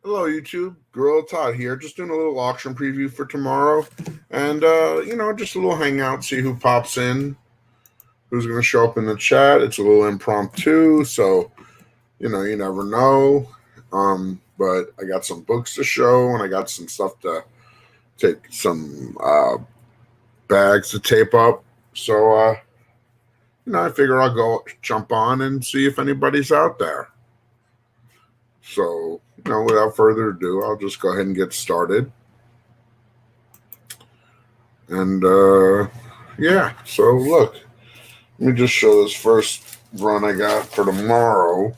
Hello, YouTube. Girl Todd here. Just doing a little auction preview for tomorrow. And, just a little hangout, see who pops in, who's going to show up in the chat. It's a little impromptu, so, you never know. But I got some books to show, and I got some stuff to take some bags to tape up. So, I figure I'll go jump on and see if anybody's out there. So, without further ado, I'll just go ahead and get started. And, so look, let me just show this first run I got for tomorrow.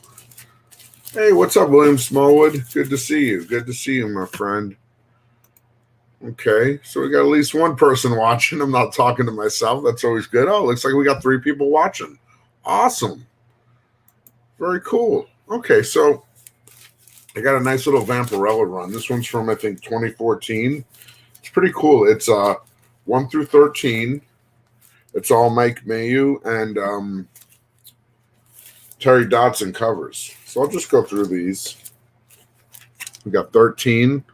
Hey, what's up, William Smallwood? Good to see you. Good to see you, my friend. Okay, so we got at least one person watching. I'm not talking to myself. That's always good. Oh, looks like we got 3 people watching. Awesome. Very cool. Okay, so I got a nice little Vampirella run. This one's from, I think, 2014. It's pretty cool. It's 1 through 13. It's all Mike Mayu and Terry Dodson covers. So I'll just go through these. We got 13.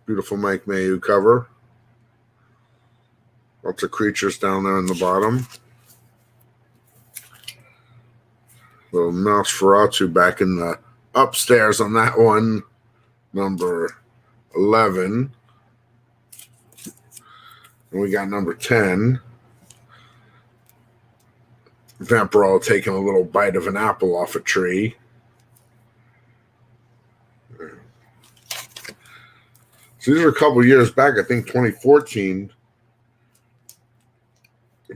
Beautiful Mike Mayu cover. Lots of creatures down there in the bottom. Little Nosferatu back in the upstairs on that one. Number 11. And we got number 10. Vampirella taking a little bite of an apple off a tree. So these are a couple years back, I think 2014.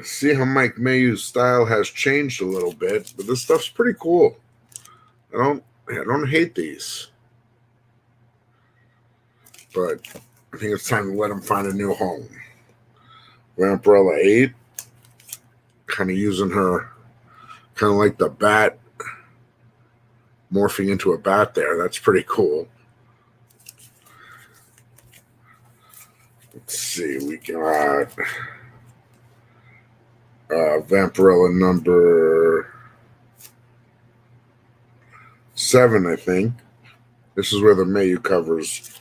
See how Mike Mayu's style has changed a little bit, but this stuff's pretty cool. I don't hate these. But I think it's time to let him find a new home. Vampirella 8. Kind of using her, kind of like the bat, morphing into a bat there. That's pretty cool. Let's see, we got Vampirella number 7, I think. This is where the Mayu covers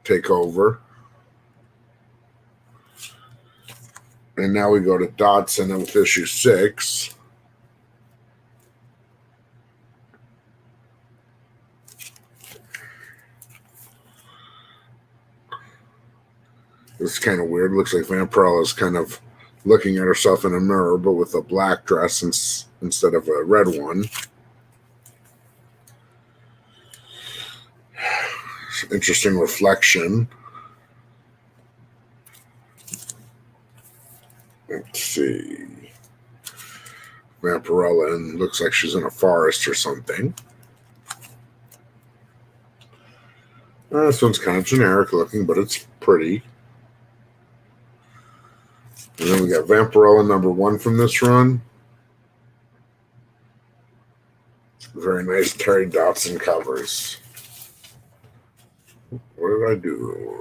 take over. And now we go to Dodson with issue 6. This is kind of weird. Looks like Vampirella is kind of looking at herself in a mirror, but with a black dress instead of a red one. Interesting reflection. Let's see. Vampirella, and looks like she's in a forest or something. This one's kind of generic looking, but it's pretty. And then we got Vampirella number 1 from this run. Very nice Terry Dodson covers. What did I do?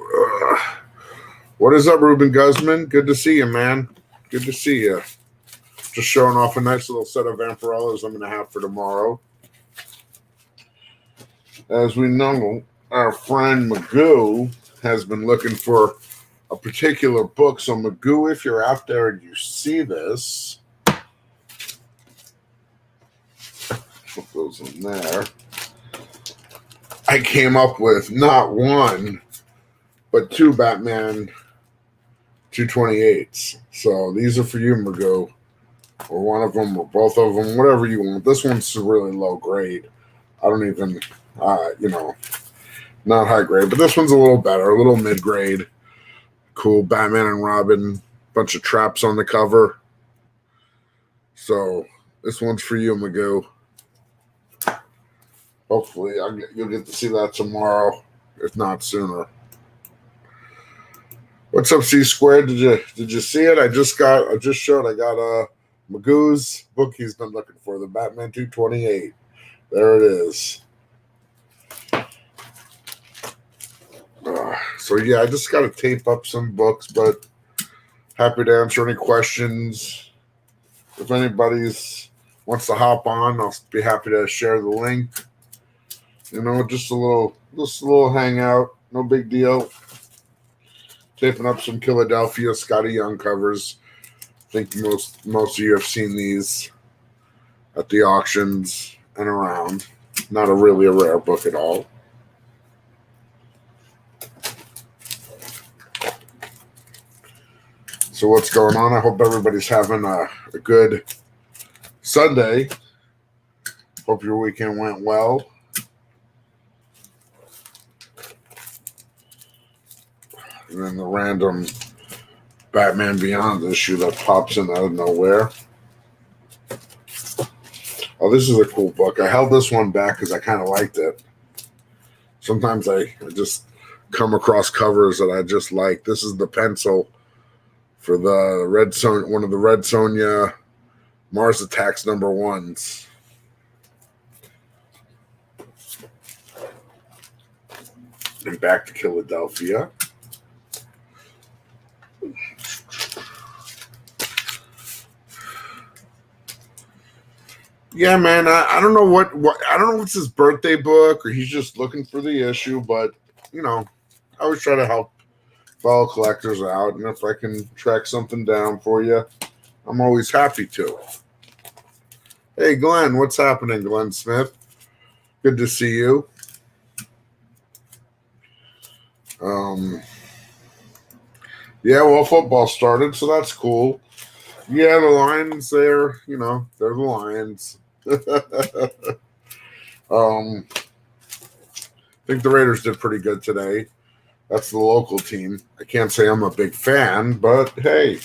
What is up, Ruben Guzman? Good to see you, man. Good to see you. Just showing off a nice little set of Vampirellas I'm going to have for tomorrow. As we know, our friend Magoo has been looking for a particular book. So, Magoo, if you're out there and you see this, put those in there. I came up with not 1, but 2 Batman 228s. So these are for you, Magoo. Or one of them, or both of them, whatever you want. This one's really low grade. I don't even, not high grade, but this one's a little better, a little mid grade. Cool Batman and Robin, bunch of traps on the cover. So this one's for you, Magoo. Hopefully you'll get to see that tomorrow, if not sooner. What's up, C Squared? Did you see it? I just showed. I got Magoo's book he's been looking for, the Batman 228. There it is. So yeah, I just got to tape up some books, but Happy to answer any questions. If anybody's wants to hop on, I'll be happy to share the link. Just a little hangout, no big deal. Taping up some Philadelphia Scotty Young covers. I think most of you have seen these at the auctions and around. Not really a rare book at all. So what's going on? I hope everybody's having a good Sunday. Hope your weekend went well. And then the random Batman Beyond issue that pops in out of nowhere. Oh, this is a cool book. I held this one back because I kind of liked it. Sometimes I just come across covers that I just like. This is the pencil for the Red Son, one of the Red Sonja Mars Attacks #1s. And back to Philadelphia. Yeah, man. I don't know what I don't know if it's his birthday book or he's just looking for the issue, but I always try to help fellow collectors out, and if I can track something down for you, I'm always happy to. Hey, Glenn, what's happening, Glenn Smith? Good to see you. Yeah, well, football started, so that's cool. Yeah, the Lions there, they're the Lions. I think the Raiders did pretty good today. That's the local team. I can't say I'm a big fan, but hey,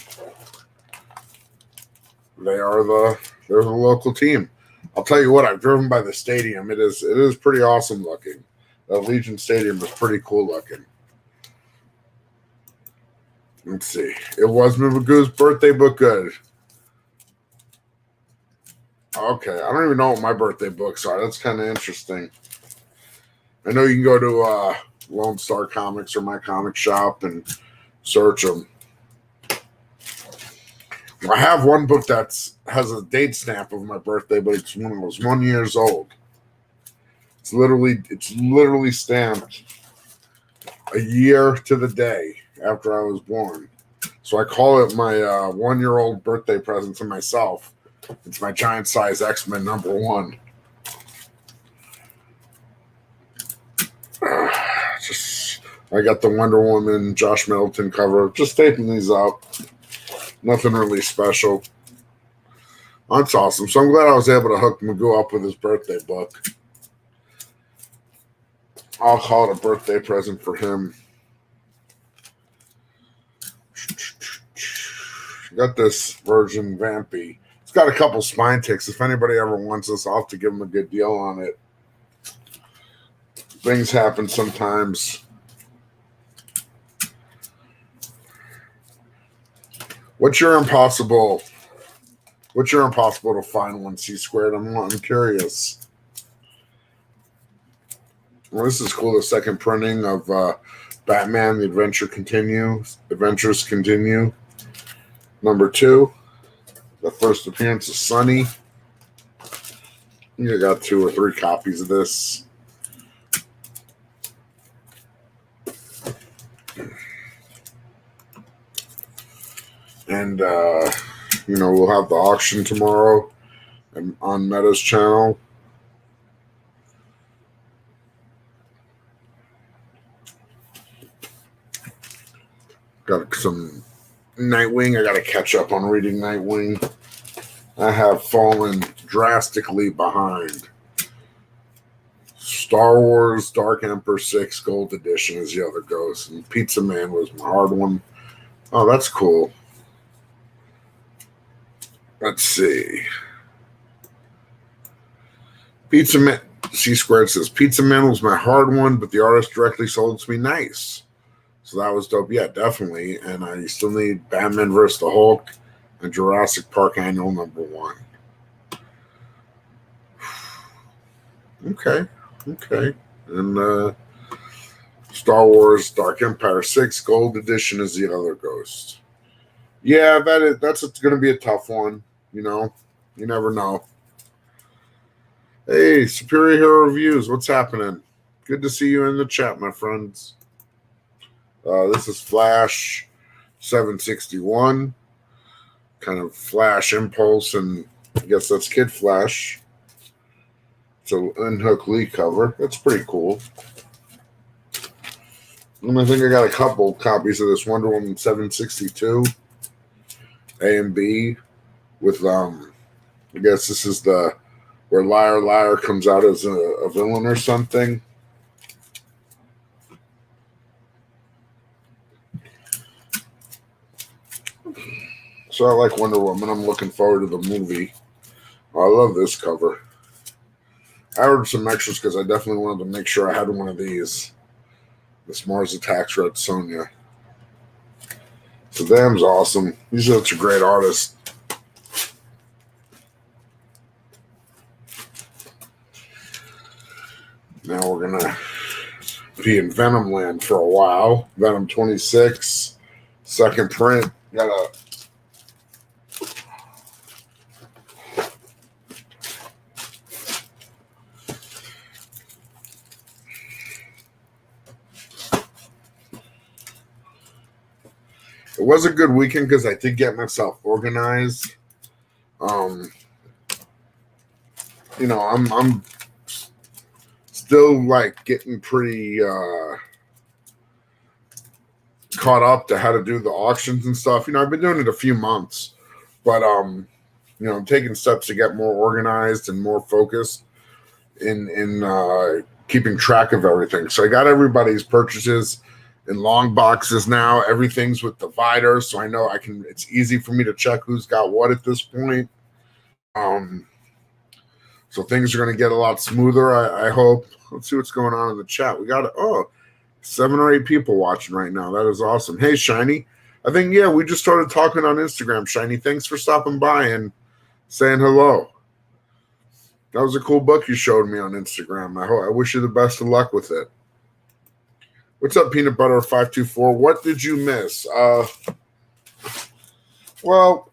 they're the local team. I'll tell you what, I've driven by the stadium. It is pretty awesome looking. The Legion Stadium is pretty cool looking. Let's see. It was Magoo's birthday book good. Okay, I don't even know what my birthday books are. That's kind of interesting. I know you can go to Lone Star Comics or my comic shop and search them. I have one book that has a date stamp of my birthday, but it's when I was 1 year old. It's literally stamped a year to the day after I was born. So I call it my 1-year-old birthday present to myself. It's my giant size X-Men #1. I got the Wonder Woman Josh Middleton cover. Just taping these out. Nothing really special. That's awesome. So I'm glad I was able to hook Magoo up with his birthday book. I'll call it a birthday present for him. Got this version Vampy. It's got a couple spine ticks. If anybody ever wants this, I'll have to give him a good deal on it. Things happen sometimes. What's your impossible to find one C-squared? I'm curious. Well, this is cool. The second printing of Batman: The Adventures Continue. #2. The first appearance of Sonny. I got 2 or 3 copies of this. And, we'll have the auction tomorrow on Meta's channel. Got some Nightwing. I got to catch up on reading Nightwing. I have fallen drastically behind. Star Wars Dark Emperor 6 Gold Edition is the other ghost. And Pizza Man was my hard one. Oh, that's cool. Let's see. Pizza Man, C-squared says, Pizza Man was my hard one, but the artist directly sold it to me. Nice. So that was dope. Yeah, definitely. And I still need Batman vs. the Hulk and Jurassic Park Annual #1. Okay. And Star Wars Dark Empire 6 Gold Edition is the other ghost. Yeah, that's going to be a tough one. You never know. Hey, Superior Hero Reviews, what's happening? Good to see you in the chat, my friends. This is Flash 761, kind of Flash Impulse, and I guess that's Kid Flash. It's an Unhook Lee cover. That's pretty cool. And I think I got a couple copies of this Wonder Woman 762 A and B with I guess this is the where Liar Liar comes out as a villain or something. So I like Wonder Woman. I'm looking forward to the movie. I love this cover. I ordered some extras because I definitely wanted to make sure I had one of these. This Mars Attacks Red Sonja. So damn's awesome. He's such a great artist. Now we're going to be in Venom land for a while. Venom 26. Second print. Got a... It was a good weekend because I did get myself organized. I'm still like getting pretty caught up to how to do the auctions and stuff. I've been doing it a few months, but I'm taking steps to get more organized and more focused in keeping track of everything. So I got everybody's purchases in long boxes now. Everything's with dividers, so I know it's easy for me to check who's got what at this point. So things are going to get a lot smoother, I hope. Let's see what's going on in the chat. We got 7 or 8 people watching right now. That is awesome. Hey, Shiny. I think, we just started talking on Instagram, Shiny. Thanks for stopping by and saying hello. That was a cool book you showed me on Instagram. I wish you the best of luck with it. What's up, Peanut Butter 524? What did you miss? Well,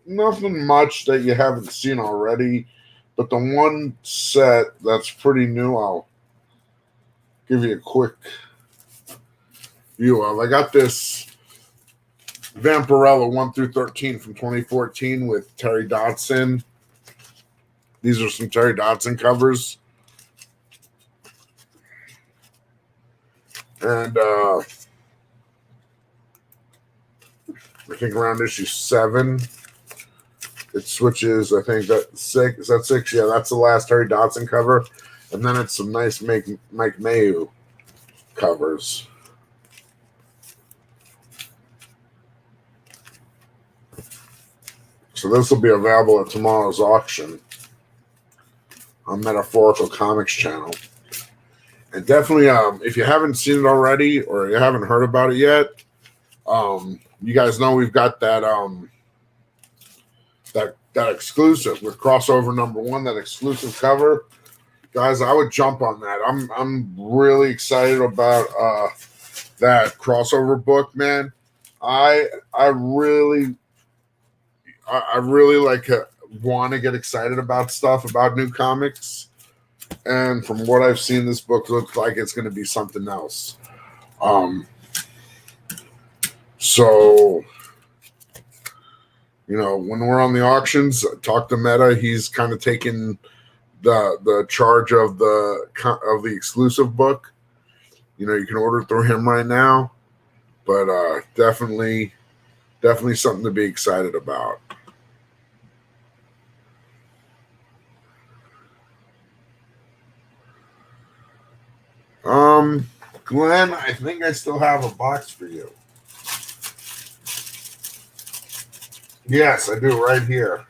nothing much that you haven't seen already, but the one set that's pretty new, I'll give you a quick view of. I got this Vampirella 1 through 13 from 2014 with Terry Dodson. These are some Terry Dodson covers. And I think around issue 7, it switches. I think that 6. Is that 6? Yeah, that's the last Terry Dodson cover. And then it's some nice Mike Mayu covers. So this will be available at tomorrow's auction on Metaphorical Comics channel. And definitely, if you haven't seen it already or you haven't heard about it yet, you guys know we've got that that exclusive with crossover #1, that exclusive cover. Guys, I would jump on that. I'm really excited about that crossover book, man. I really like want to get excited about stuff, about new comics. And from what I've seen, this book looks like it's going to be something else. So, when we're on the auctions, talk to Meta. He's kind of taking the charge of the exclusive book. You can order through him right now, but definitely something to be excited about. Glenn, I think I still have a box for you. Yes, I do, right here.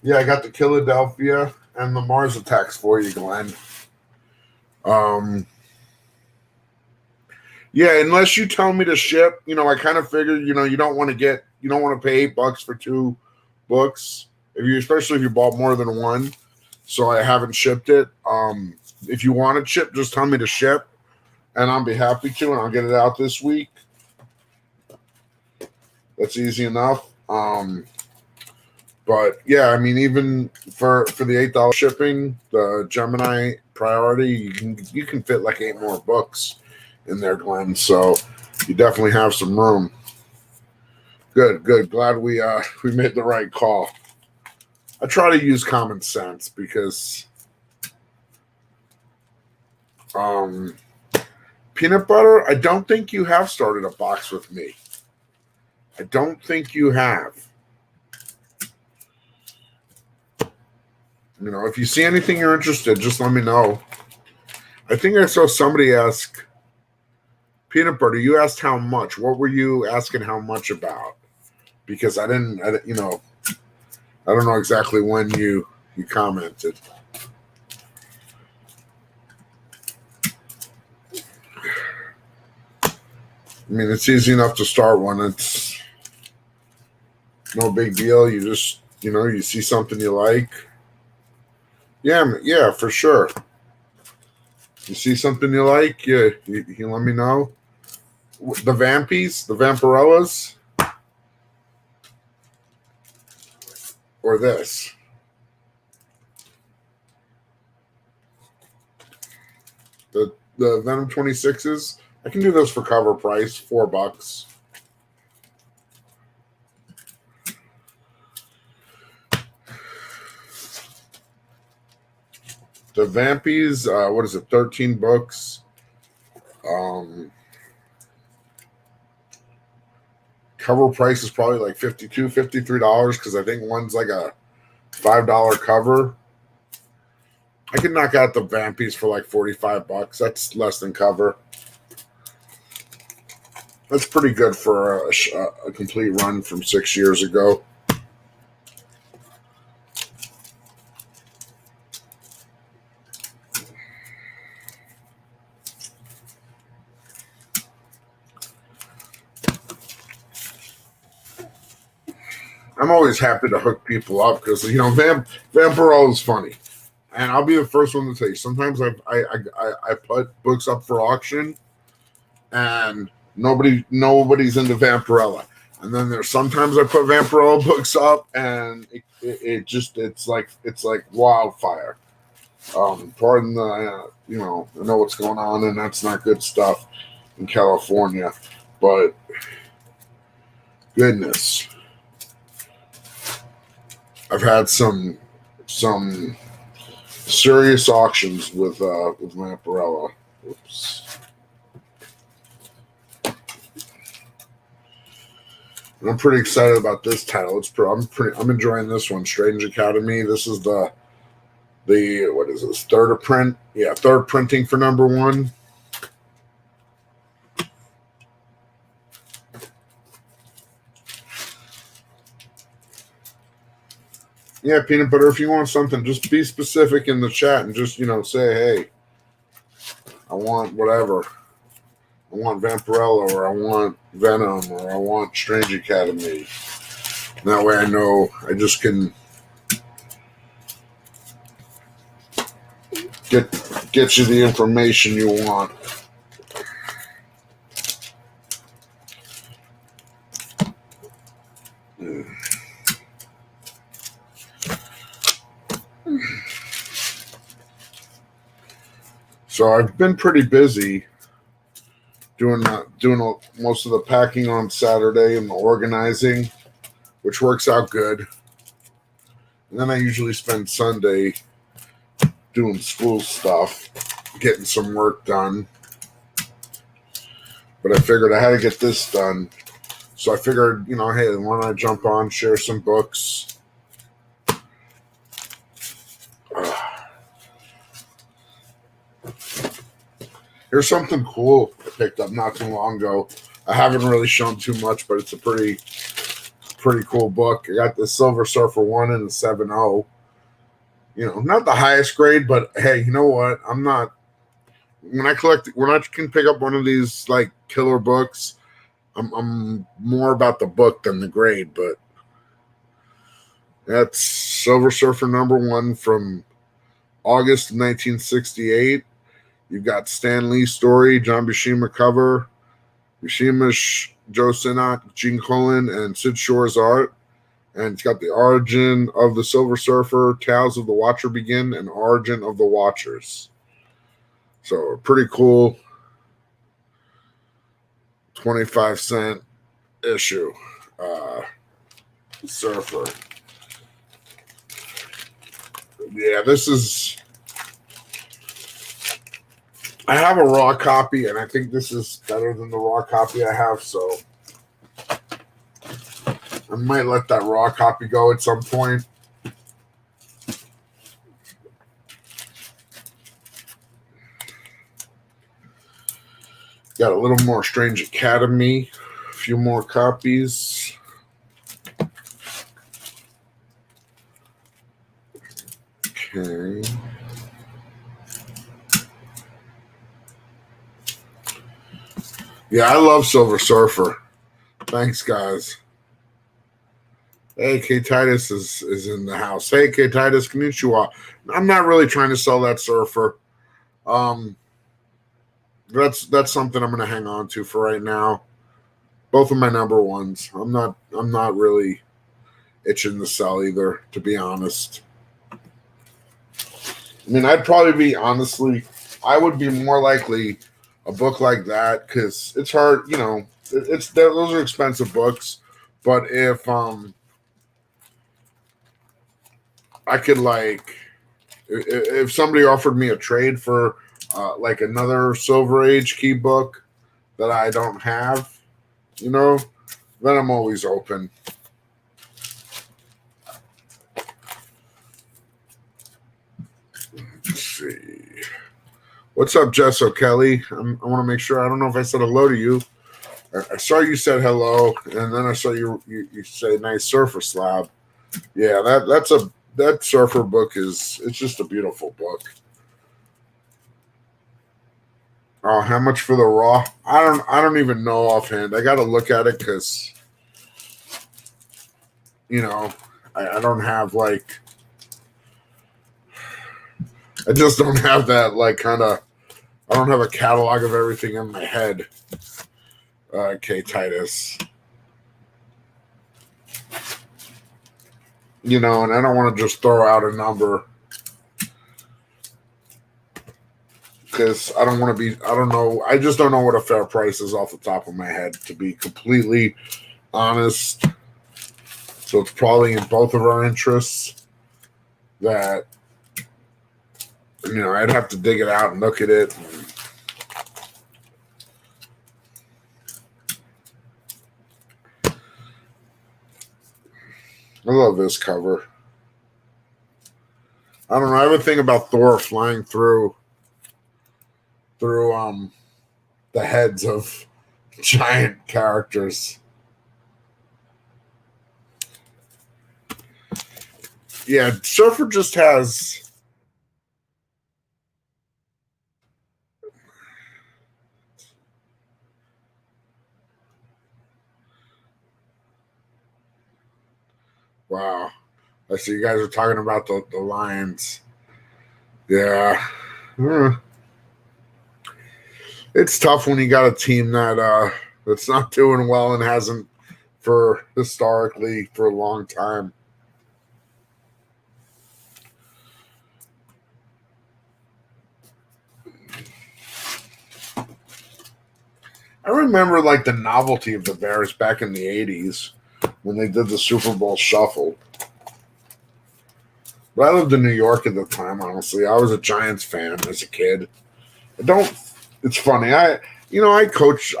Yeah, I got the Philadelphia and the Mars Attacks for you, Glenn. Yeah, unless you tell me to ship, I kind of figured, you don't want to pay $8 for 2 books, especially if you bought more than one. So I haven't shipped it. If you want it shipped, just tell me to ship, and I'll be happy to, and I'll get it out this week. That's easy enough. But yeah, I mean, even for the $8 shipping, the Gemini Priority, you can fit like 8 more books in there, Glenn. So you definitely have some room. Good. Glad we made the right call. I try to use common sense because peanut butter, I don't think you have started a box with me. I don't think you have. You know, if you see anything you're interested, just let me know. I think I saw somebody ask, peanut butter, you asked how much. What were you asking how much about? Because I don't know exactly when you commented. I mean, it's easy enough to start one. It's no big deal. You just, you see something you like. Yeah, for sure. You see something you like, you let me know. The Vampies, the Vampirellas, or this. The Venom 26s. I can do those for cover price, $4. The Vampies, what is it, 13 books. Cover price is probably like $52, $53 because I think one's like a $5 cover. I could knock out the Vampies for like $45. That's less than cover. That's pretty good for a complete run from 6 years ago. I'm always happy to hook people up because Vampiro is funny, and I'll be the first one to tell you. Sometimes I put books up for auction, and nobody's into Vampirella, and then there's sometimes I put Vampirella books up, and it's like wildfire. Pardon the I know what's going on, and that's not good stuff in California, but goodness. I've had some serious auctions with Vampirella. Oops. And I'm pretty excited about this title. I'm enjoying this one, Strange Academy. This is the what is this? Third printing for number 1. Yeah, peanut butter, if you want something, just be specific in the chat and just, say, hey, I want whatever. I want Vampirella, or I want Venom, or I want Strange Academy. And that way I know I just can get you the information you want. So I've been pretty busy doing most of the packing on Saturday and the organizing, which works out good. And then I usually spend Sunday doing school stuff, getting some work done. But I figured I had to get this done. So I figured, hey, why don't I jump on, share some books. Here's something cool I picked up not too long ago. I haven't really shown too much, but it's a pretty cool book. I got the Silver Surfer 1 and the 7.0. Not the highest grade, but hey, you know what? When I can pick up one of these like killer books, I'm more about the book than the grade. But that's Silver Surfer number 1 from August 1968. You've got Stan Lee's story, John Buscema cover, Buscema, Joe Sinnott, Gene Colan, and Sid Shore's art. And it's got the origin of the Silver Surfer, Tales of the Watcher Begin, and Origin of the Watchers. So pretty cool 25-cent issue. Surfer. Yeah, this is... I have a raw copy, and I think this is better than the raw copy I have, so I might let that raw copy go at some point. Got a little more Strange Academy, a few more copies. Okay. Yeah, I love Silver Surfer. Thanks, guys. Hey, K Titus is in the house. Hey, K Titus, konnichiwa. I'm not really trying to sell that Surfer. That's something I'm going to hang on to for right now. Both of my number ones. I'm not really itching to sell either, to be honest. I mean, I would be more likely a book like that, because it's hard, those are expensive books. But if I could, like, if somebody offered me a trade for like another Silver Age key book that I don't have, then I'm always open. Let's see. What's up, Jess O'Kelly? I want to make sure. I don't know if I said hello to you. I saw you said hello, and then I saw you say nice surfer slab. Yeah, that surfer book it's just a beautiful book. Oh, how much for the raw? I don't even know offhand. I got to look at it, because I don't have, like, I just don't have that, like, kind of. I don't have a catalog of everything in my head. K Titus. And I don't want to just throw out a number, because I don't want to be, I don't know. I just don't know what a fair price is off the top of my head, to be completely honest. So it's probably in both of our interests that, I'd have to dig it out and look at it. I love this cover. I don't know. I have a thing about Thor flying through the heads of giant characters. Yeah, Surfer just has... Wow. I see you guys are talking about the Lions. Yeah. It's tough when you got a team that's not doing well and hasn't historically for a long time. I remember, like, the novelty of the Bears back in the 80s when they did the Super Bowl shuffle. But I lived in New York at the time, honestly. I was a Giants fan as a kid. It's funny. I've coached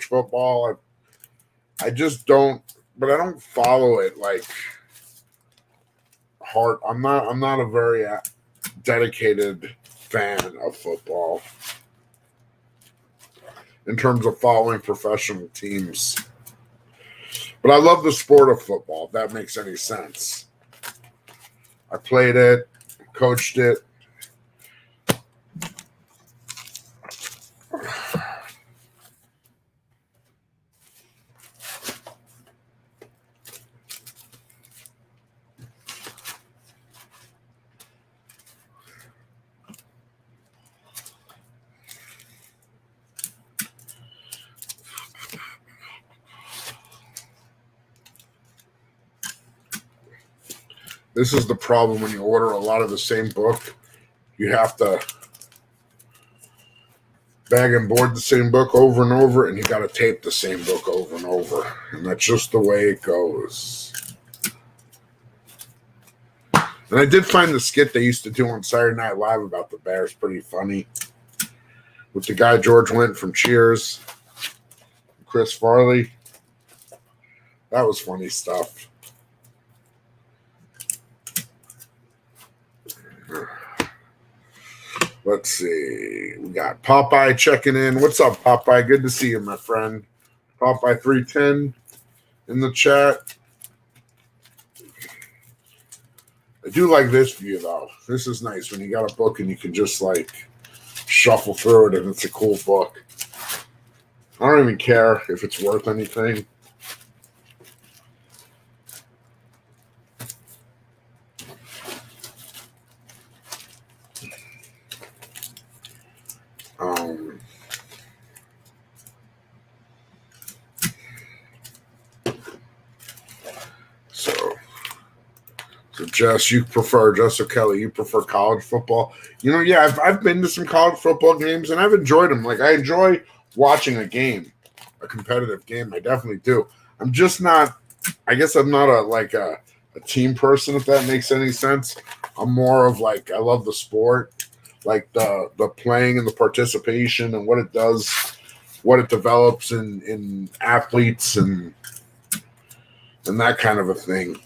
football. I just don't, but I don't follow it like hard. I'm not a very dedicated fan of football in terms of following professional teams. But I love the sport of football, if that makes any sense. I played it, coached it. This is the problem when you order a lot of the same book. You have to bag and board the same book over and over, and you got to tape the same book over and over. And that's just the way it goes. And I did find the skit they used to do on Saturday Night Live about the Bears pretty funny. With the guy George Wendt from Cheers, Chris Farley. That was funny stuff. Let's see. We got Popeye checking in. What's up, Popeye? Good to see you, my friend. Popeye 310 in the chat. I do like this view, though. This is nice when you got a book and you can just, like, shuffle through it and it's a cool book. I don't even care if it's worth anything. So Jess, Jess O'Kelly, you prefer college football? You know, yeah, I've been to some college football games and I've enjoyed them. Like, I enjoy watching a game, a competitive game. I definitely do. I'm just not, I guess I'm not a team person, if that makes any sense. I'm more of like, I love the sport, like the playing and the participation and what it does, what it develops in athletes and that kind of a thing.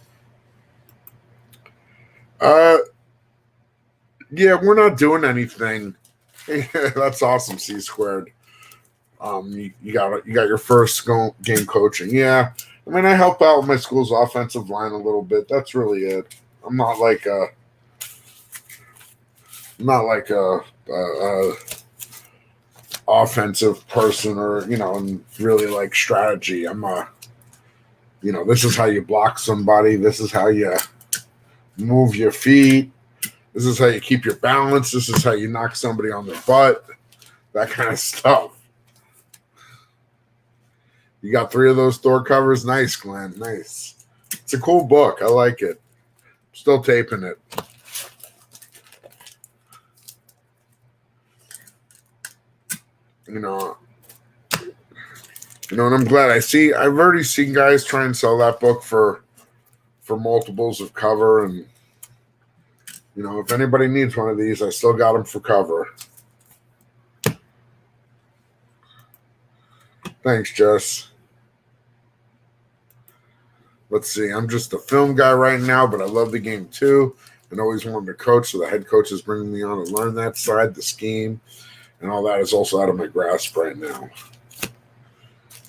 Yeah, we're not doing anything. That's awesome, C squared. You got your first game coaching. Yeah, I mean, I help out with my school's offensive line a little bit. That's really it. I'm not like a offensive person or and really like strategy. I'm this is how you block somebody. This is how you move your feet. This is how you keep your balance. This is how you knock somebody on their butt. That kind of stuff. You got 3 of those Thor covers? Nice, Glenn. Nice. It's a cool book. I like it. Still taping it. And I'm glad I've already seen guys try and sell that book for multiples of cover, and if anybody needs one of these, I still got them for cover. Thanks, Jess. Let's see. I'm just a film guy right now, but I love the game too, and always wanted to coach. So the head coach is bringing me on to learn that side, the scheme, and all that is also out of my grasp right now.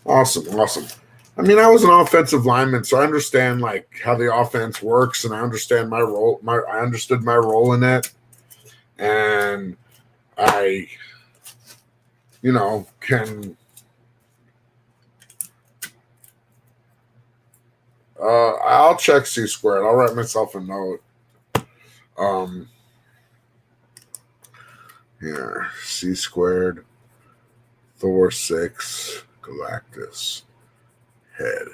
Awesome. I mean, I was an offensive lineman, so I understand like how the offense works, and I understand my role. I understood my role in it, and I, can. I'll check C squared. I'll write myself a note. Here, C squared, Thor 6, Galactus, head,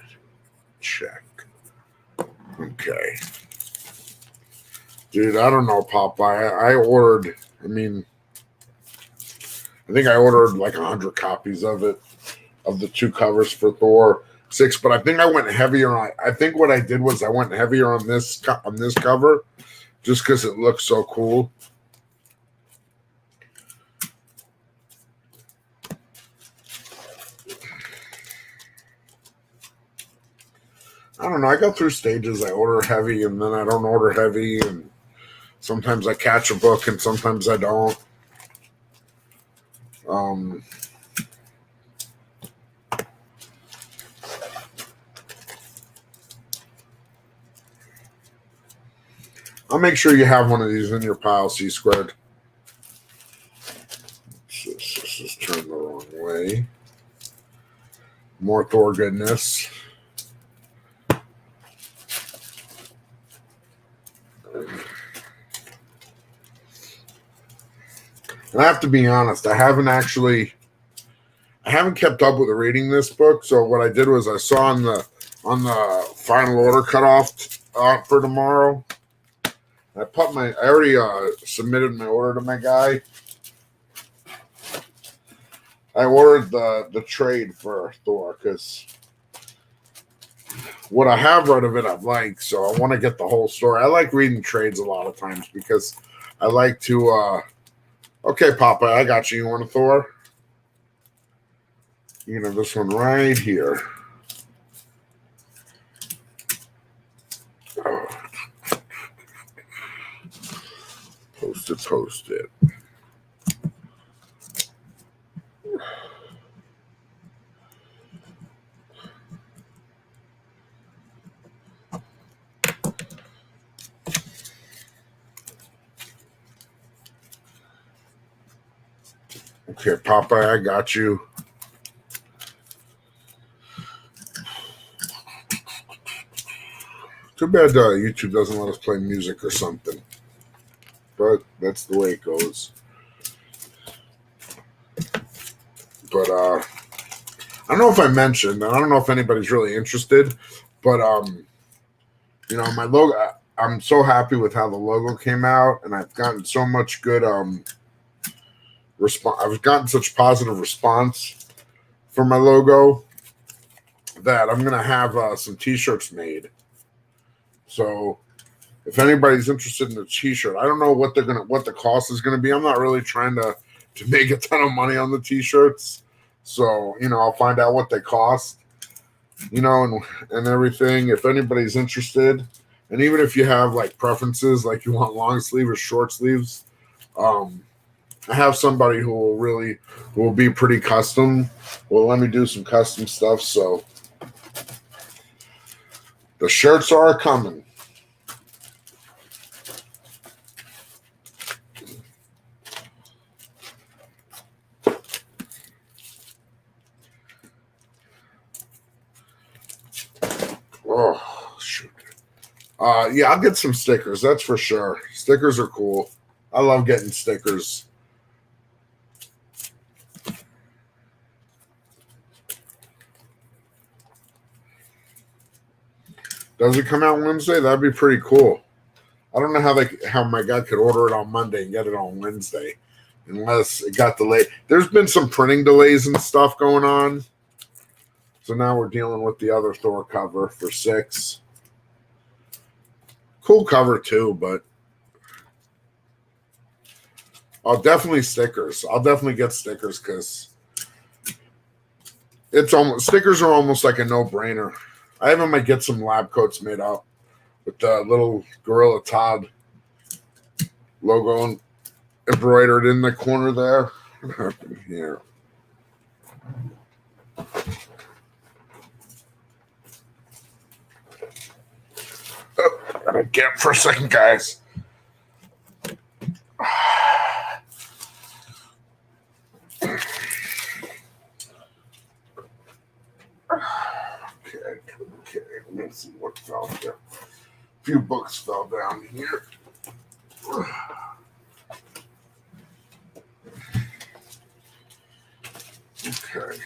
check. Okay. Dude, I don't know, Popeye. I think I ordered like 100 copies of it, of the 2 covers for Thor 6, but I think I went heavier on. I think what I did was I went heavier on this cover, just because it looks so cool. I don't know. I go through stages. I order heavy, and then I don't order heavy, and sometimes I catch a book, and sometimes I don't. I'll make sure you have one of these in your pile, C squared. This is turned the wrong way. More Thor goodness. And I have to be honest, I haven't kept up with reading this book. So what I did was I saw on the final order cutoff for tomorrow I already submitted my order to my guy. I ordered the trade for Thor because what I have read of it I like, so I want to get the whole story. I like reading trades a lot of times because I like to okay, Papa, I got you. You want a Thor? You know, this one right here. Oh. Post it. Okay, Papa, I got you. Too bad YouTube doesn't let us play music or something. But that's the way it goes. But I don't know if I mentioned, and I don't know if anybody's really interested, but you know, my logo, I'm so happy with how the logo came out, and I've gotten so much good response. I've gotten such positive response for my logo that I'm gonna have some t-shirts made. So if anybody's interested in the t-shirt, I don't know what the cost is gonna be. I'm not really trying to make a ton of money on the t-shirts. So, you know, I'll find out what they cost, you know, and everything. If anybody's interested, and even if you have like preferences, like you want long sleeve or short sleeves, I have somebody who will be pretty custom. Will let me do some custom stuff. So the shirts are coming. Oh, shoot. Yeah, I'll get some stickers. That's for sure. Stickers are cool. I love getting stickers. Does it come out Wednesday? That'd be pretty cool. I don't know how my guy could order it on Monday and get it on Wednesday, unless it got delayed. There's been some printing delays and stuff going on. So now we're dealing with the other Thor cover for 6. Cool cover too, but I'll definitely stickers. I'll definitely get stickers because stickers are almost like a no-brainer. I even might get some lab coats made up with the little Gorilla Todd logo embroidered in the corner there. Here. Oh, gotta get for a second, guys. Okay. Let's see what fell there. A few books fell down here. Okay.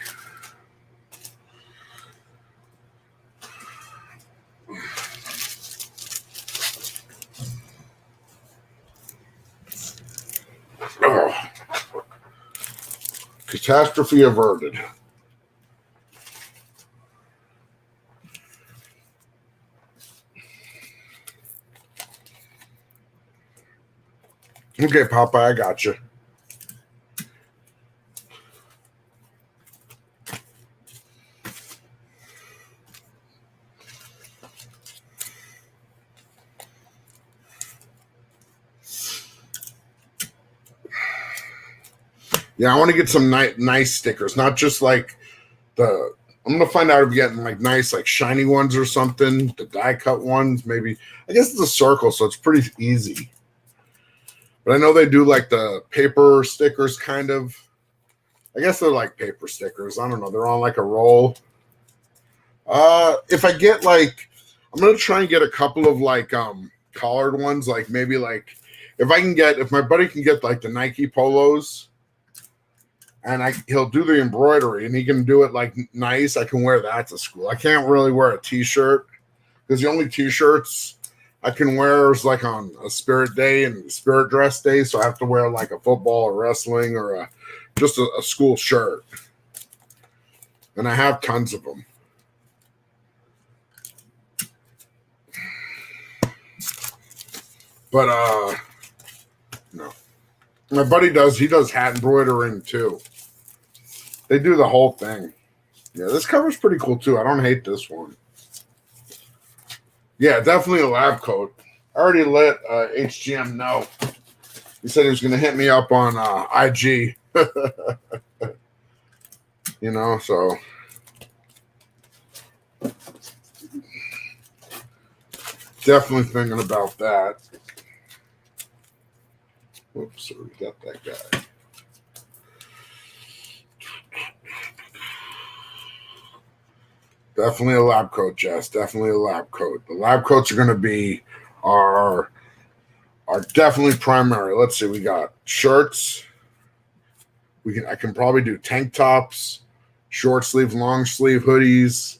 Oh. Catastrophe averted. Okay, Papa, I got you. Yeah, I want to get some nice stickers, not just like I'm gonna find out if you're getting like nice, like shiny ones or something. The die cut ones, maybe. I guess it's a circle, so it's pretty easy. But I know they do like the paper stickers, kind of. I guess they're like paper stickers. I don't know. They're on like a roll. If I get like, I'm gonna try and get a couple of like collared ones, like maybe like if my buddy can get like the Nike polos. And he'll do the embroidery, and he can do it like nice. I can wear that to school. I can't really wear a t-shirt because the only t-shirts I can wear is like on a spirit day and spirit dress day, so I have to wear like a football or wrestling or just a school shirt. And I have tons of them. But no. My buddy he does hat embroidering too. They do the whole thing. Yeah, this cover's pretty cool too. I don't hate this one. Yeah, definitely a lab coat. I already let HGM know. He said he was going to hit me up on IG. You know, so definitely thinking about that. Whoops, we got that guy. Definitely a lab coat, Jess. Definitely a lab coat. The lab coats are going to be are definitely primary. Let's see, we got shirts. I can probably do tank tops, short sleeve, long sleeve hoodies,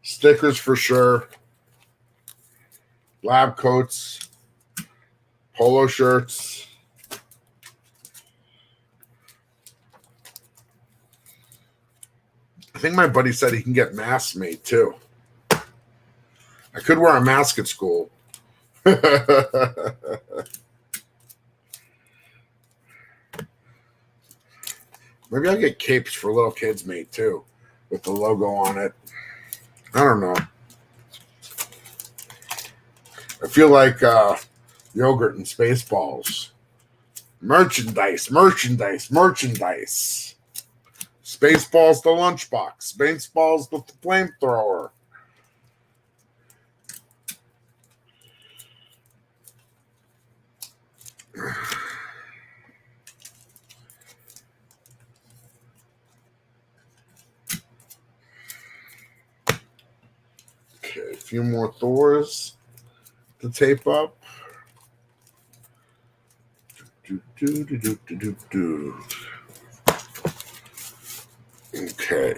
stickers for sure, lab coats, polo shirts. I think my buddy said he can get masks made too. I could wear a mask at school. Maybe I'll get capes for little kids made too, with the logo on it. I don't know. I feel like yogurt and Spaceballs. Merchandise. Spaceballs the lunchbox. Spaceballs the flamethrower. Okay, a few more Thors to tape up. Okay.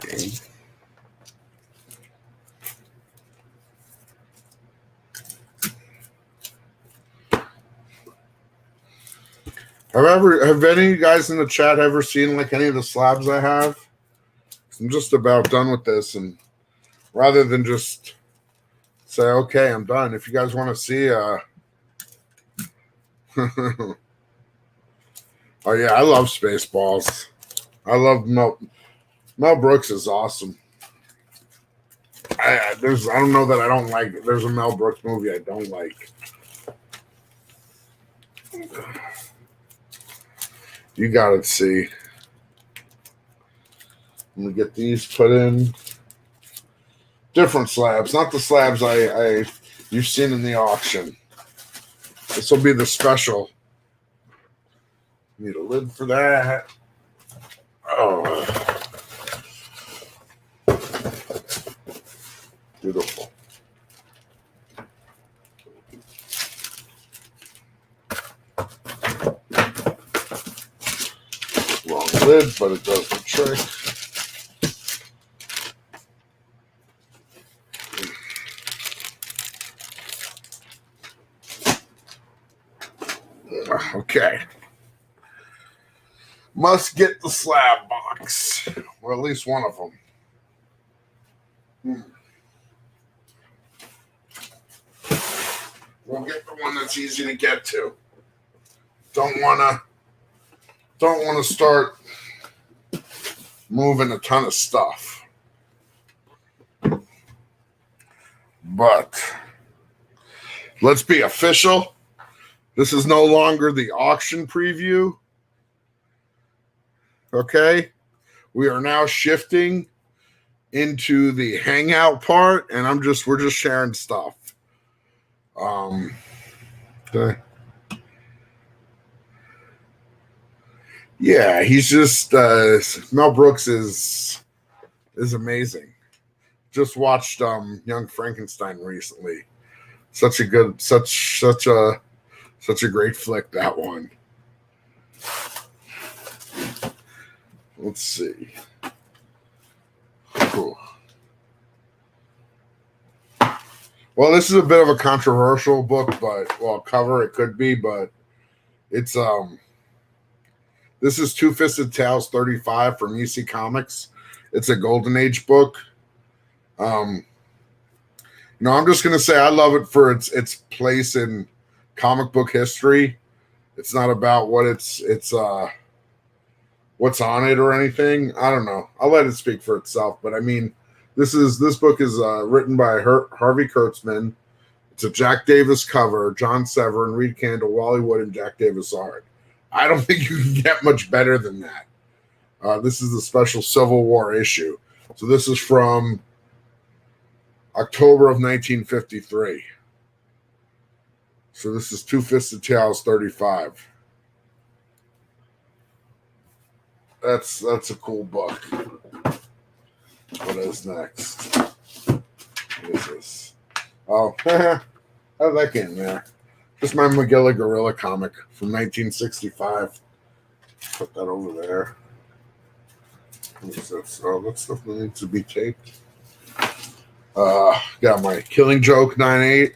Have any of you guys in the chat ever seen like any of the slabs I have? I'm just about done with this, and rather than just say, okay, I'm done. If you guys want to see oh yeah, I love Spaceballs. I love Mel Brooks is awesome. I don't know that I don't like it. There's a Mel Brooks movie I don't like. You gotta see. Let me get these put in. Different slabs, not the slabs you've seen in the auction. This will be the special. Need a lid for that. Oh, beautiful. Wrong lid, but it does the trick. Okay. Must get the slab box, or at least one of them. We'll get the one that's easy to get to. Don't wanna start moving a ton of stuff. But let's be official. This is no longer the auction preview. Okay? We are now shifting into the Hangout part, and we're just sharing stuff. Okay. Yeah, he's just Mel Brooks is amazing. Just watched Young Frankenstein recently. Such a great flick, that one. Let's see. Cool. Well, this is a bit of a controversial book, but well, cover it could be, but it's this is Two Fisted Tales 35 from EC Comics. It's a Golden Age book. I'm just gonna say I love it for its place in comic book history. It's not about what it's what's on it or anything. I don't know. I'll let it speak for itself. But I mean, this book is written by Harvey Kurtzman. It's a Jack Davis cover, John Severin, Reed Candle, Wally Wood, and Jack Davis art. I don't think you can get much better than that. This is the special Civil War issue. So this is from October of 1953. So this is Two Fisted Tales 35. That's a cool book. What is next? What is this? Oh, how'd that get in there? Just my Magilla Gorilla comic from 1965. Put that over there. What is this? Oh, that stuff needs to be taped. Got my Killing Joke 9/8.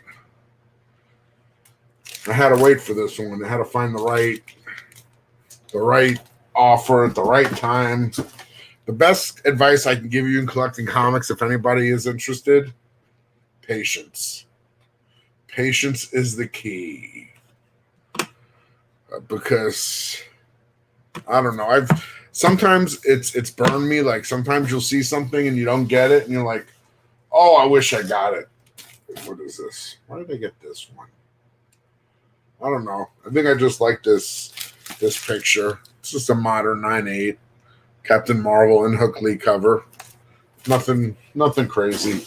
I had to wait for this one. I had to find the right offer at the right time. The best advice I can give you in collecting comics, if anybody is interested, patience. Patience is the key. Because I don't know. Sometimes it's burned me. Like sometimes you'll see something and you don't get it, and you're like, oh, I wish I got it. What is this? Why did I get this one? I don't know. I think I just like this picture. It's just a modern 9/8 Captain Marvel and Hook Lee cover. Nothing crazy.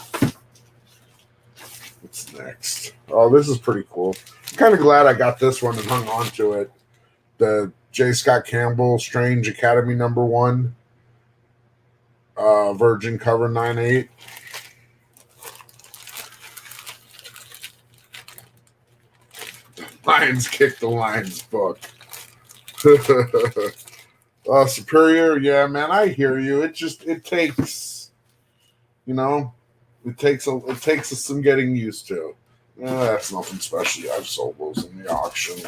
What's next? Oh, this is pretty cool. I'm kind of glad I got this one and hung on to it. The J. Scott Campbell Strange Academy #1 Virgin cover 9/8. Lions Kick the Lions book. Superior, yeah, man, I hear you. It takes, it takes some getting used to. That's nothing special. I've sold those in the auction.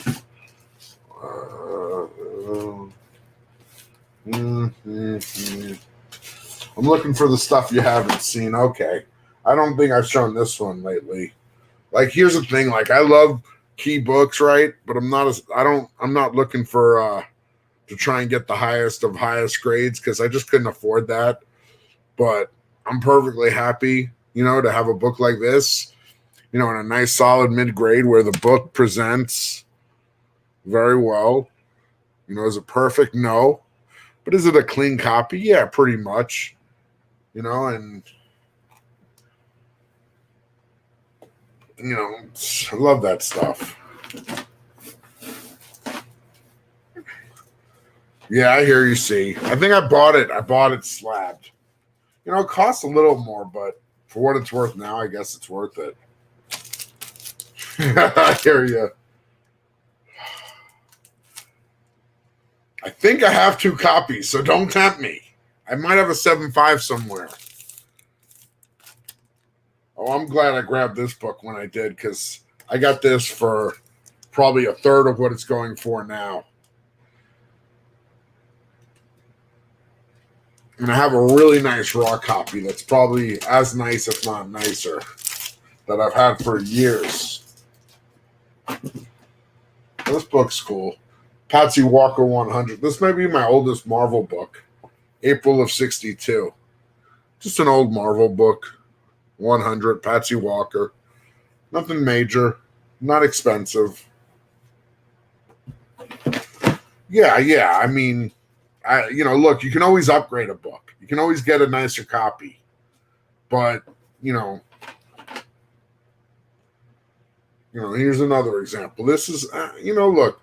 I'm looking for the stuff you haven't seen. Okay, I don't think I've shown this one lately. Like, here's the thing. Like, I love key books, right? But I'm not looking for to try and get the highest of highest grades because I just couldn't afford that. But I'm perfectly happy, to have a book like this, in a nice solid mid-grade where the book presents very well. Is it perfect? No. But is it a clean copy? Yeah, pretty much. And I love that stuff. Yeah, I hear you. See, I think I bought it slabbed. It costs a little more, but for what it's worth now, I guess it's worth it. I hear you. I think I have 2 copies, so don't tempt me. I might have a 7.5 somewhere. Oh, I'm glad I grabbed this book when I did, because I got this for probably a third of what it's going for now. And I have a really nice raw copy that's probably as nice, if not nicer, that I've had for years. This book's cool. Patsy Walker 100. This might be my oldest Marvel book. April of 62. Just an old Marvel book. 100. Patsy Walker. Nothing major. Not expensive. Yeah. I mean, look, you can always upgrade a book. You can always get a nicer copy. But, here's another example. This is, look,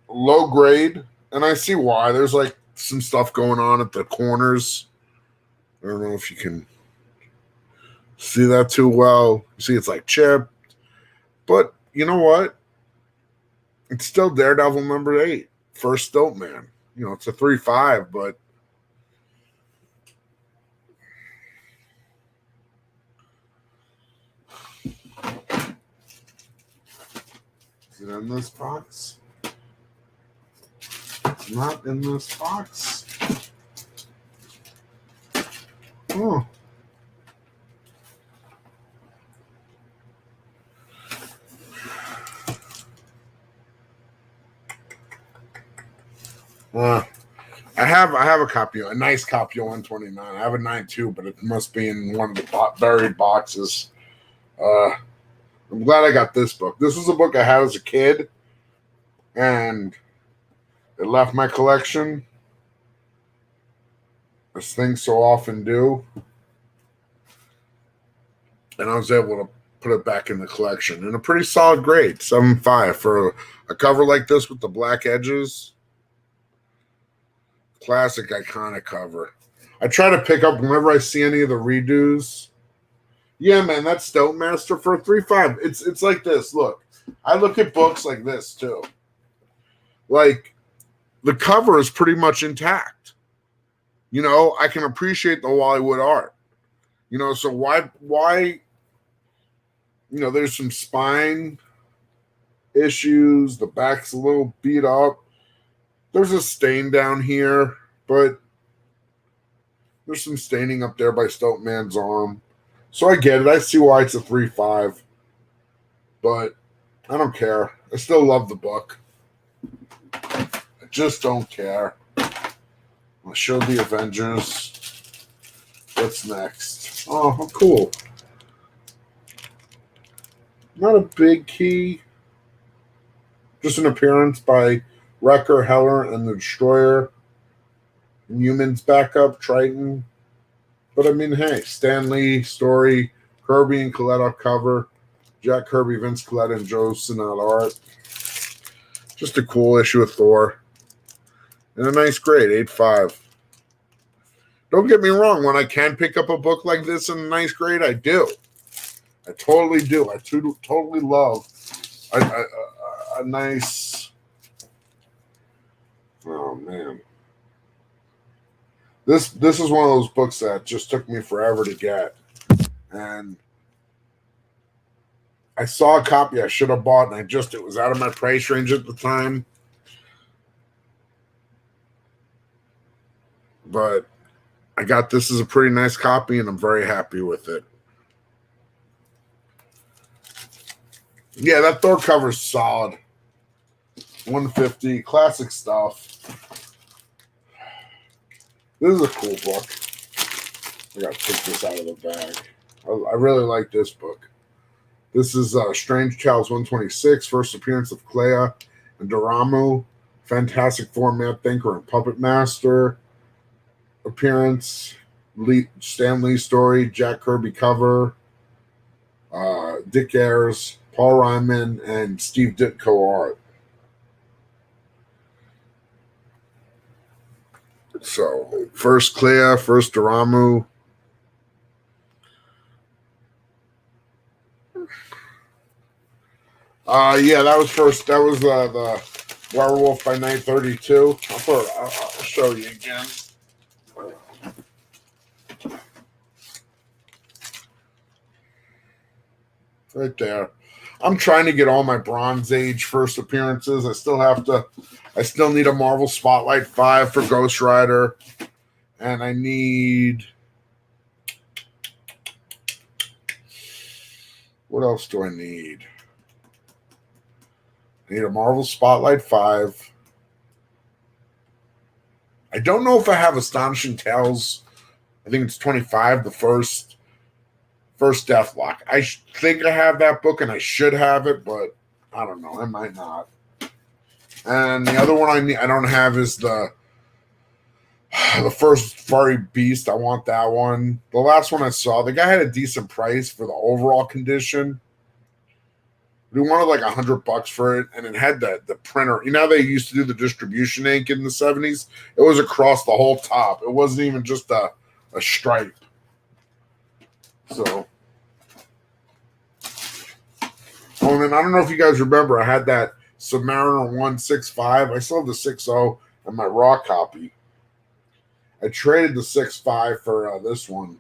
low grade, and I see why. There's like some stuff going on at the corners. I don't know if you can see that too well. You see it's like chipped. But you know what? It's still Daredevil #8. First Stilt Man. It's a 3.5, but Is it in this box? It's not in this box. Oh. I have a copy, a nice copy of 129. I have a 9.2, but it must be in one of the buried boxes. I'm glad I got this book. This was a book I had as a kid, and it left my collection, as things so often do, and I was able to put it back in the collection in a pretty solid grade, 7.5 for a cover like this with the black edges. Classic, iconic cover. I try to pick up whenever I see any of the redos. Yeah, man, that's Stout Master for a 3.5. It's like this. Look, I look at books like this too. Like, the cover is pretty much intact. You know, I can appreciate the Hollywood art. You know, so why? You know, there's some spine issues. The back's a little beat up. There's a stain down here, but there's some staining up there by Stout Man's arm. So I get it. I see why it's a 3.5. But I don't care. I still love the book. I just don't care. I'll show the Avengers. What's next? Oh, how cool. Not a big key. Just an appearance by Wrecker, Heller, and the Destroyer. Humans backup, Triton. But I mean, hey, Stan Lee story, Kirby and Coletta cover, Jack Kirby, Vince Coletta, and Joe Sinnott art. Just a cool issue of Thor. And a nice grade, 8.5. Don't get me wrong, when I can pick up a book like this in a nice grade, I do. I totally do. I totally love a nice... Oh, man. This is one of those books that just took me forever to get. And I saw a copy I should have bought, and it was out of my price range at the time. But I got this as a pretty nice copy, and I'm very happy with it. Yeah, that Thor cover's solid. 150, classic stuff. This is a cool book. I gotta take this out of the bag. I really like this book. This is Strange Tales 126, first appearance of Clea and Dormammu. Fantastic Four, Mad Thinker, and Puppet Master. Appearance, Stan Lee story, Jack Kirby cover, Dick Ayers, Paul Ryman, and Steve Ditko art. So, first Clea, first Dormammu. Yeah, that was first. That was the Werewolf by Night 32. I'll show you again. Right there. I'm trying to get all my Bronze Age first appearances. I still need a Marvel Spotlight 5 for Ghost Rider. And I need... What else do I need? I need a Marvel Spotlight 5. I don't know if I have Astonishing Tales. I think it's 25, the first Deathlock. I think I have that book, and I should have it, but I don't know. I might not. And the other one I don't have is the first Furry Beast. I want that one. The last one I saw, the guy had a decent price for the overall condition. We wanted like $100 for it, and it had the printer. You know, they used to do the distribution ink in the 70s. It was across the whole top. It wasn't even just a stripe. So, oh, and then I don't know if you guys remember, I had that Submariner 165. I still have the 6.0 and my raw copy. I traded the 6.5 for this one,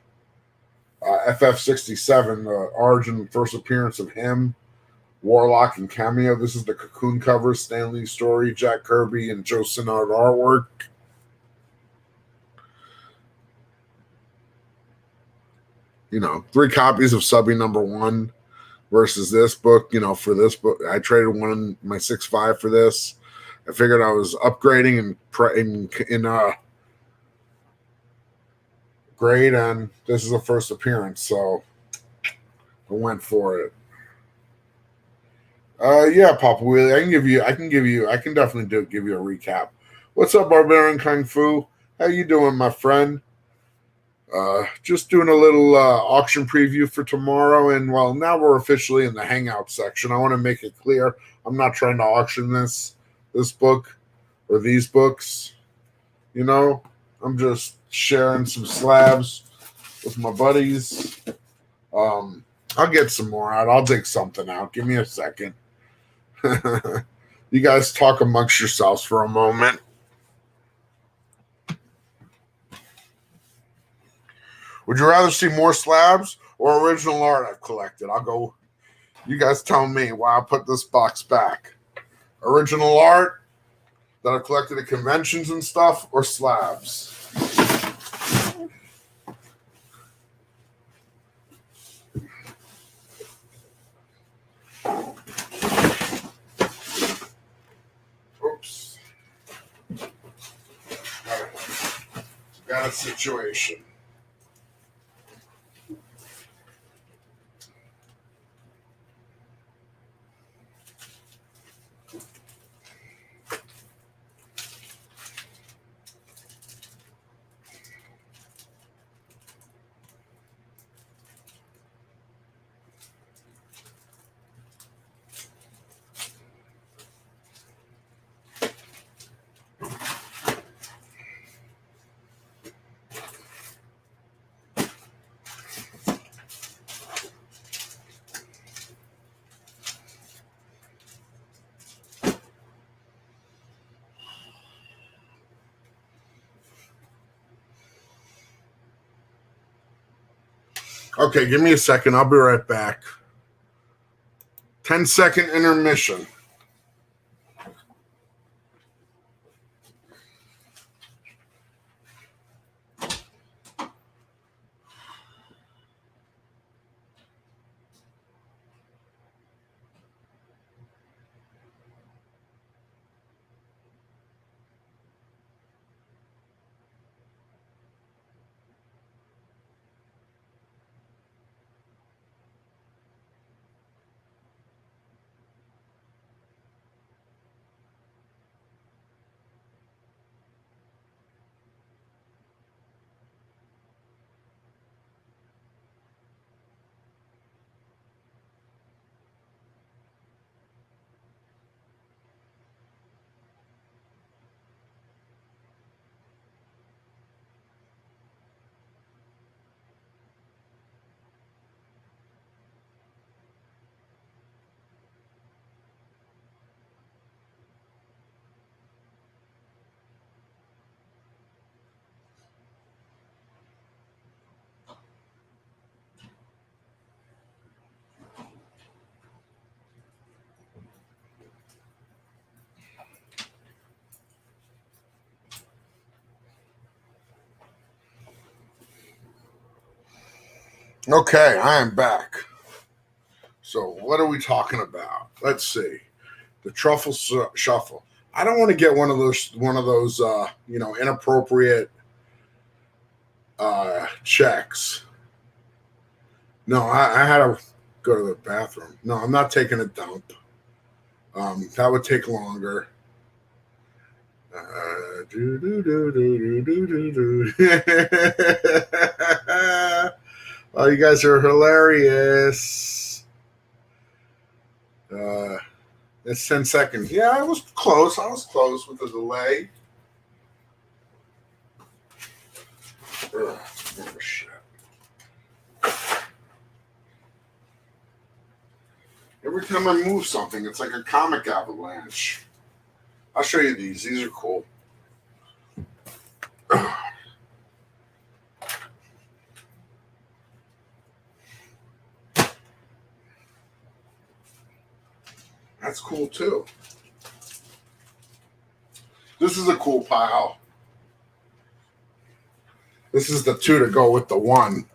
FF67, the origin first appearance of him. Warlock and Cameo. This is the Cocoon cover, Stanley story, Jack Kirby and Joe Sinnard artwork. You know, 3 copies of Subby #1 versus this book. You know, for this book, I traded one my 6.5 for this. I figured I was upgrading in grade, and this is the first appearance, so I went for it. Yeah, Papa Wheelie, I can definitely give you a recap. What's up, Barbarian Kung Fu? How you doing, my friend? Just doing a little auction preview for tomorrow, and well, now we're officially in the Hangout section. I want to make it clear I'm not trying to auction this book or these books. You know, I'm just sharing some slabs with my buddies. I'll get some more out. I'll dig something out. Give me a second. You guys talk amongst yourselves for a moment. Would you rather see more slabs or original art I've collected? I'll go. You guys tell me why I put this box back. Original art that I've collected at conventions and stuff, or slabs? Oops. Got a situation. Okay, give me a second. I'll be right back. 10-second intermission. Okay, I am back. So, what are we talking about? Let's see. The truffle shuffle. I don't want to get one of those inappropriate checks. No, I had to go to the bathroom. No, I'm not taking a dump. That would take longer. Oh, you guys are hilarious. It's 10 seconds. Yeah, I was close. I was close with the delay. Oh, shit. Every time I move something, it's like a comic avalanche. I'll show you these. These are cool. That's cool too. This is a cool pile. This is the 2 to go with the 1.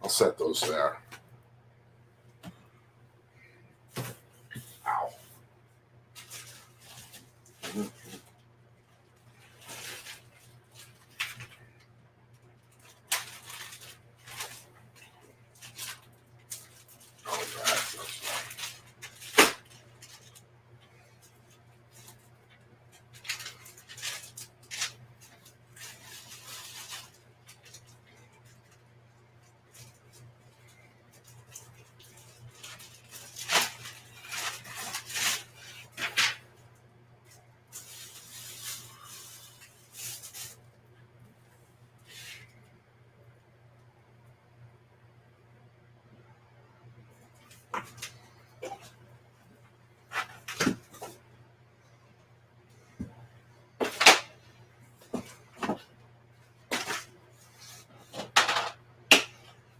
I'll set those there. Ow.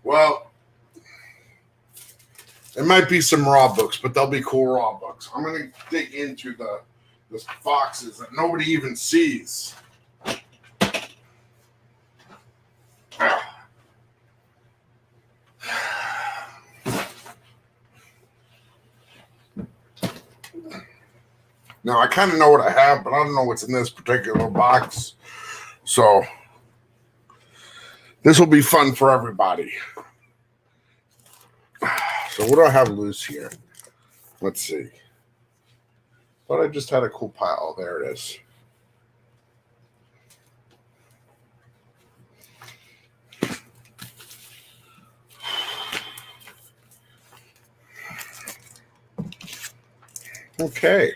Well, it might be some raw books, but they'll be cool raw books. I'm going to dig into the boxes that nobody even sees. Now, I kind of know what I have, but I don't know what's in this particular box. So, this will be fun for everybody. So, what do I have loose here? Let's see. Thought I just had a cool pile. There it is. Okay.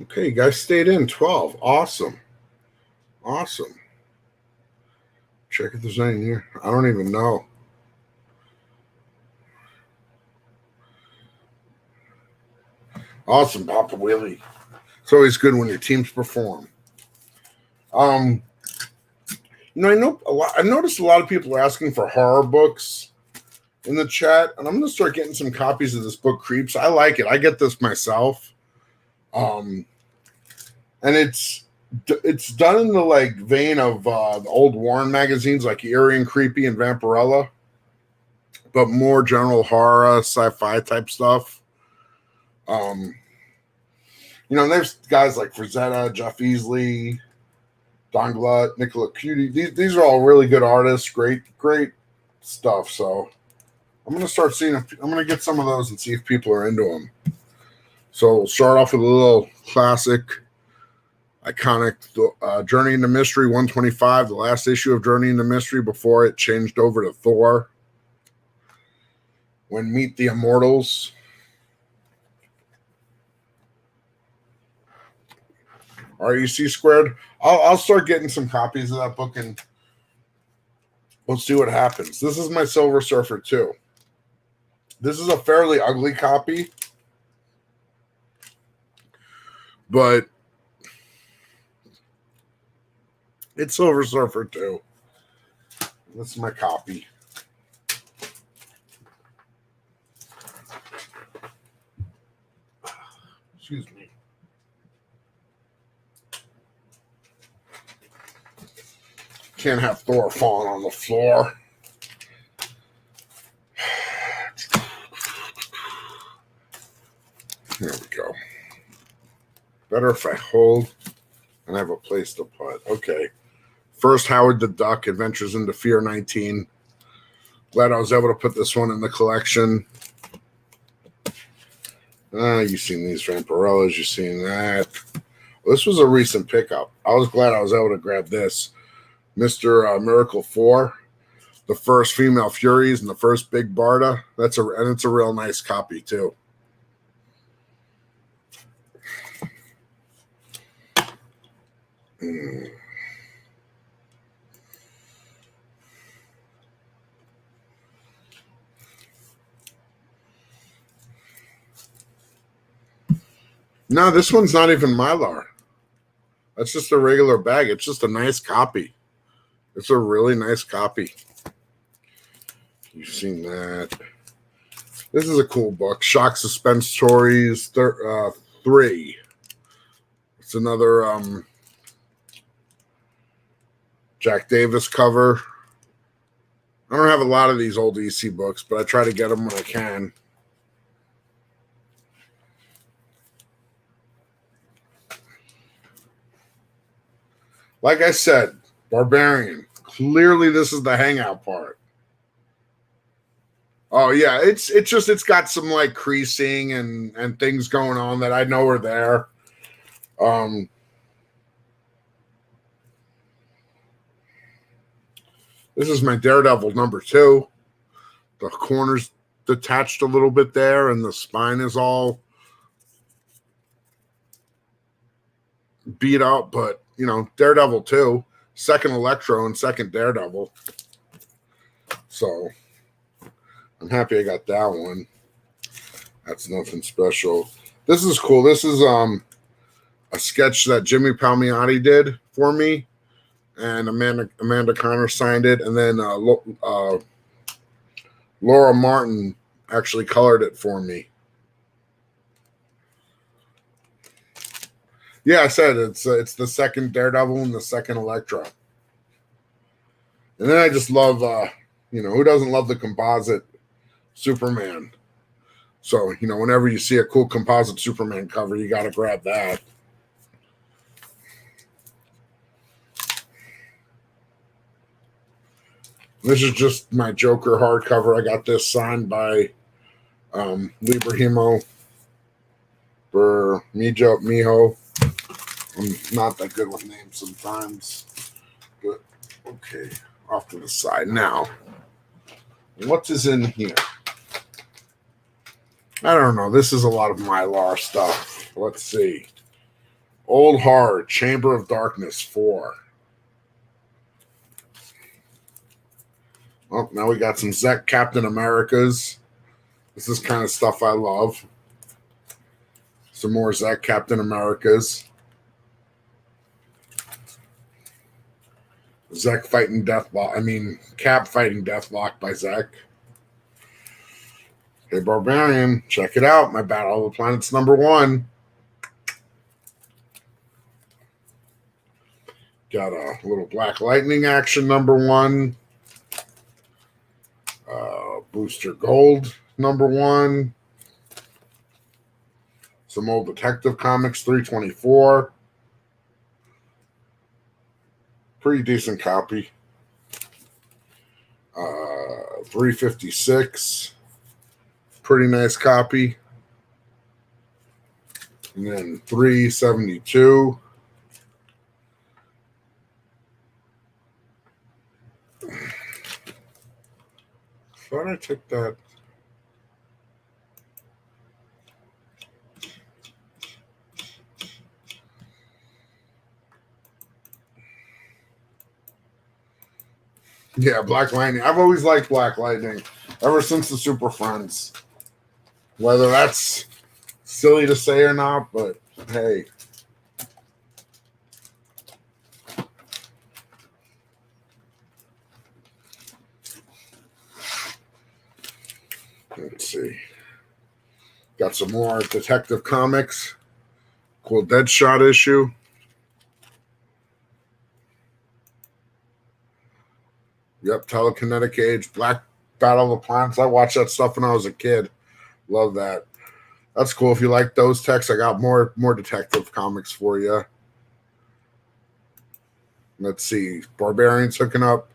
Okay, you guys stayed in 12. Awesome. Awesome. Check if there's anything here. I don't even know. Awesome, Papa Willie. It's always good when your teams perform. I noticed a lot of people are asking for horror books in the chat, and I'm gonna start getting some copies of this book, Creeps. I like it. I get this myself. And it's done in the vein of the old Warren magazines like Eerie and Creepy and Vampirella, but more general horror, sci-fi type stuff. There's guys like Frazetta, Jeff Easley, Don Glutt, Nicola Cutie. These are all really good artists, great stuff. So I'm gonna start seeing I'm gonna get some of those and see if people are into them. So we'll start off with a little classic, iconic Journey into Mystery 125, the last issue of Journey into Mystery before it changed over to Thor. When Meet the Immortals. REC squared. I'll start getting some copies of that book and we'll see what happens. This is my Silver Surfer too. This is a fairly ugly copy, but it's Silver Surfer too. This is my copy. Excuse me. Can't have Thor falling on the floor. There we go. Better if I hold and have a place to put. Okay. First, Howard the Duck, Adventures into Fear 19. Glad I was able to put this one in the collection. You've seen these Vampirellas. You've seen that. This was a recent pickup. I was glad I was able to grab this. Mr. Miracle 4, the first female Furies and the first Big Barda. And it's a real nice copy too. No, this one's not even Mylar. That's just a regular bag. It's just a nice copy. It's a really nice copy. You've seen that. This is a cool book. Shock Suspense Stories 3. It's another Jack Davis cover. I don't have a lot of these old EC books, but I try to get them when I can. Like I said, Barbarian. Clearly, this is the Hangout part. Oh yeah, it's got some like creasing and things going on that I know are there. This is my Daredevil number 2. The corner's detached a little bit there, and the spine is all beat up, but you know, Daredevil 2, second Electro and second Daredevil. So I'm happy I got that one. That's nothing special. This is cool. This is a sketch that Jimmy Palmiotti did for me, and Amanda Connor signed it, and then Laura Martin actually colored it for me. Yeah, I said it's the second Daredevil and the second Electro. And then I just love, who doesn't love the composite Superman? So, whenever you see a cool composite Superman cover, you got to grab that. This is just my Joker hardcover. I got this signed by Librahimo for Miho. I'm not that good with names sometimes. But, okay, off to the side. Now, what is in here? I don't know. This is a lot of Mylar stuff. Let's see. Old Hard, Chamber of Darkness 4. Oh, now we got some Zek Captain Americas. This is kind of stuff I love. Some more Zek Captain Americas. Zek fighting Deathlock. Cap fighting Deathlock by Zek. Hey, Barbarian, check it out. My Battle of the Planets number 1. Got a little Black Lightning action number 1. Booster Gold number 1. Some old Detective Comics 324. Pretty decent copy. 356. Pretty nice copy. And then 372. Thought I took that. Yeah, Black Lightning. I've always liked Black Lightning ever since the Super Friends. Whether that's silly to say or not, but hey. Let's see. Got some more Detective Comics. Cool Deadshot issue. Yep, Telekinetic Age, Black Battle of the Planets. I watched that stuff when I was a kid. Love that. That's cool. If you like those texts, I got more Detective Comics for you. Let's see. Barbarians hooking up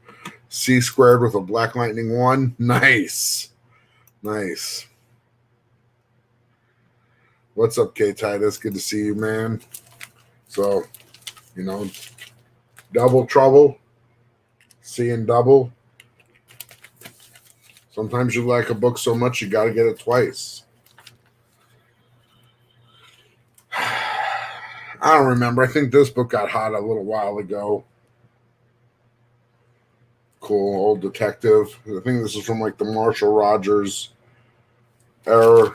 C squared with a Black Lightning 1. Nice. Nice. What's up, K Titus? Good to see you, man. So, double trouble. Seeing double. Sometimes you like a book so much you got to get it twice. I don't remember. I think this book got hot a little while ago. Cool, old detective. I think this is from like the Marshall Rogers era.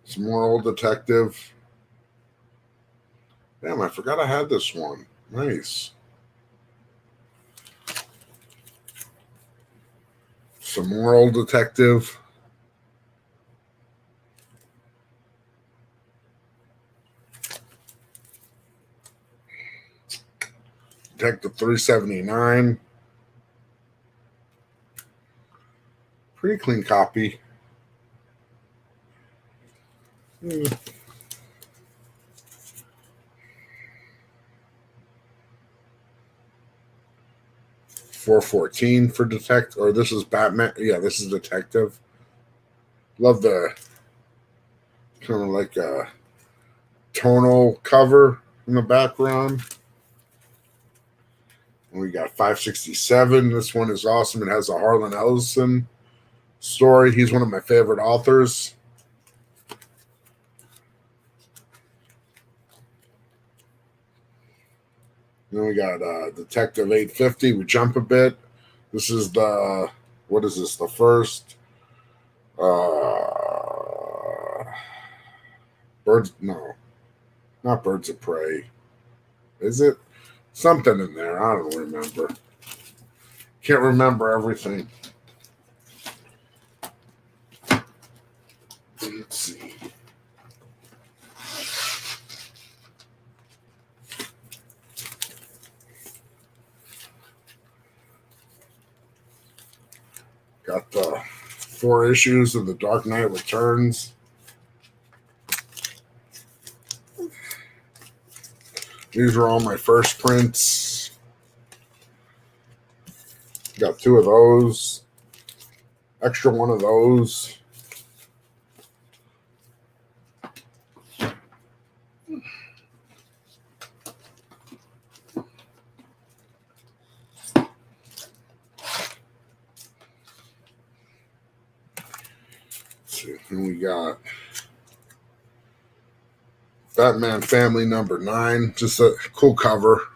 Some more old detective. Damn, I forgot I had this one. Nice. Some moral detective. Detective 379. Pretty clean copy. 414 for detective, or this is Batman. Yeah, this is detective. Love the kind of like a tonal cover in the background. And we got 567. This one is awesome. It has a Harlan Ellison story. He's one of my favorite authors. Then we got Detective 850. We jump a bit. This is the, what is this? The first Birds, no, not Birds of Prey. Is it? Something in there. I don't remember. Can't remember everything. Let's see. Got the 4 issues of The Dark Knight Returns. These are all my first prints. Got 2 of those. Extra 1 of those. And we got Batman Family number 9. Just a cool cover.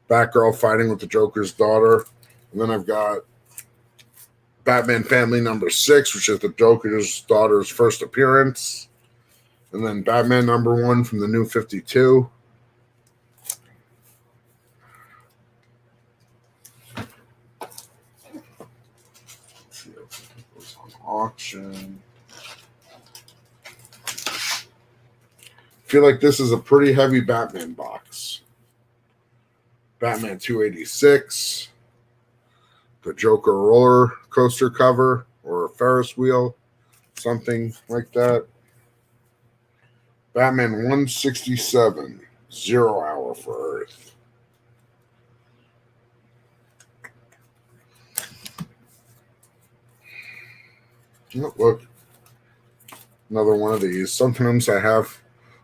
Batgirl fighting with the Joker's daughter. And then I've got Batman Family number 6, which is the Joker's daughter's first appearance. And then Batman number 1 from the New 52. Let's see if it goes on auction. I feel like this is a pretty heavy Batman box. Batman 286. The Joker roller coaster cover or a Ferris wheel. Something like that. Batman 167. 0 Hour for Earth. Oh, look. Another one of these. Sometimes I have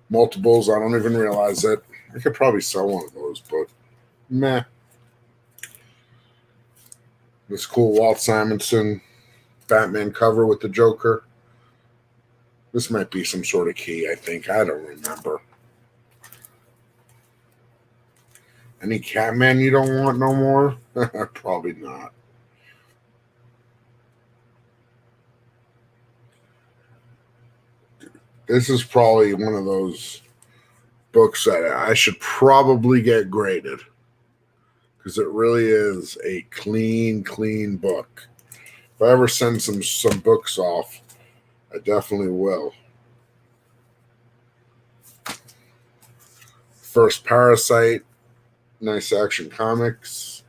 multiples. I don't even realize it. I could probably sell one of those, but meh. This cool Walt Simonson Batman cover with the Joker. This might be some sort of key, I think. I don't remember. Any Catman you don't want no more? Probably not. This is probably one of those books that I should probably get graded because it really is a clean book. If I ever send some books off, I definitely will. First Parasite, Nice Action Comics.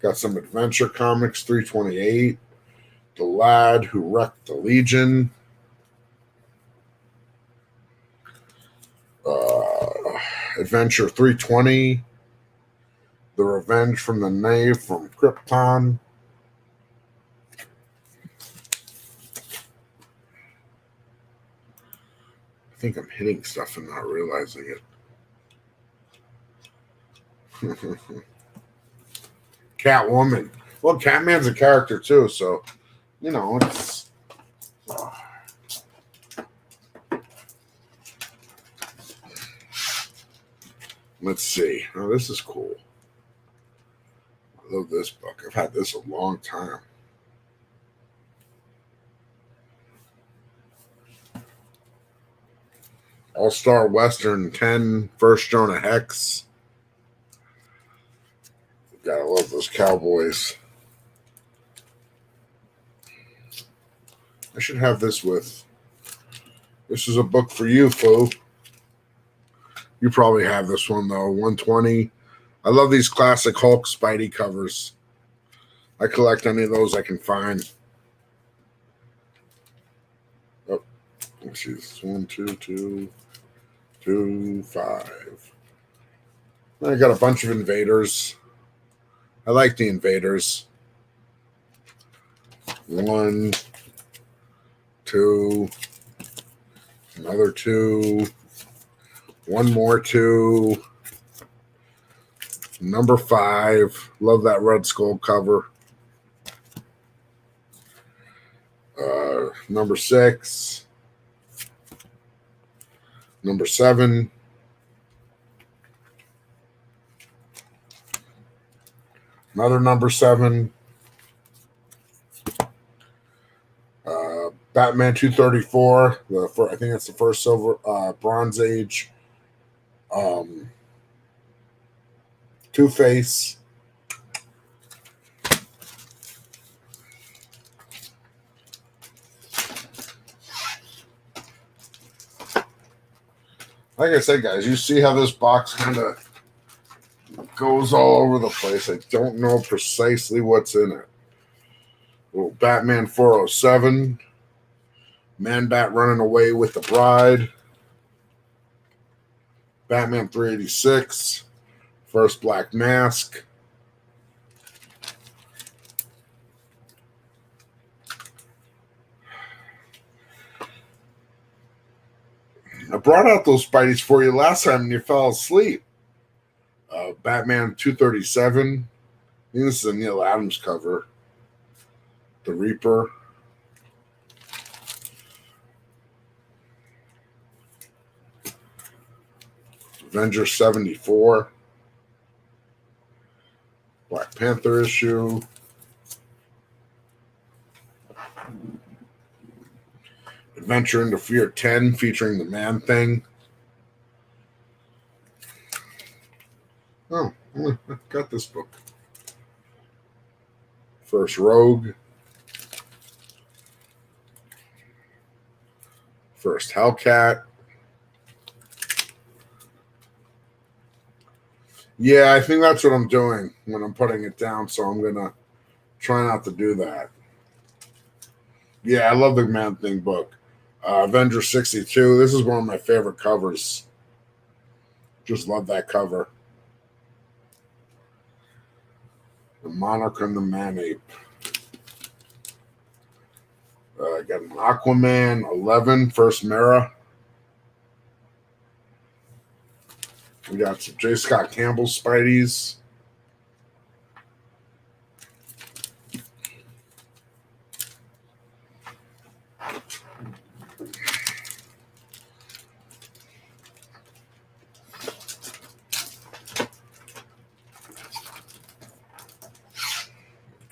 Got some adventure comics, 328. The Lad Who Wrecked the Legion. Adventure 320. The Revenge from the Knave from Krypton. I think I'm hitting stuff and not realizing it. Catwoman. Well, Catman's a character too, so you know it's. Let's see. Oh, this is cool. I love this book. I've had this a long time. All-Star Western 10, First Jonah Hex. Gotta love the those Cowboys. I should have this with. This is a book for you, Foo. You probably have this one, though. 120. I love these classic Hulk Spidey covers. I collect any of those I can find. Oh, let's see. This is 1, 2, 2, 2, 5. I got a bunch of Invaders. I like the Invaders. 1, 2, another 2, one more 2, number 5. Love that Red Skull cover. Number 6, number 7, another number 7. Batman 234. I think that's the first silver Bronze Age. Two-Face. Like I said, guys, you see how this box kind of goes all over the place. I don't know precisely what's in it. Little Batman 407. Man-Bat running away with the bride. Batman 386. First Black Mask. I brought out those Spideys for you last time and you fell asleep. Batman 237. I think this is a Neil Adams cover. The Reaper. Avenger 74. Black Panther issue. Adventure into Fear 10 featuring the Man-Thing. Oh, I got this book. First Rogue. First Hellcat. Yeah, I think that's what I'm doing when I'm putting it down, so I'm going to try not to do that. Yeah, I love the Man-Thing book. Avenger 62. This is one of my favorite covers. Just love that cover. The Monarch and the Man-Ape. I got an Aquaman 11, First Mera. We got some J. Scott Campbell Spideys.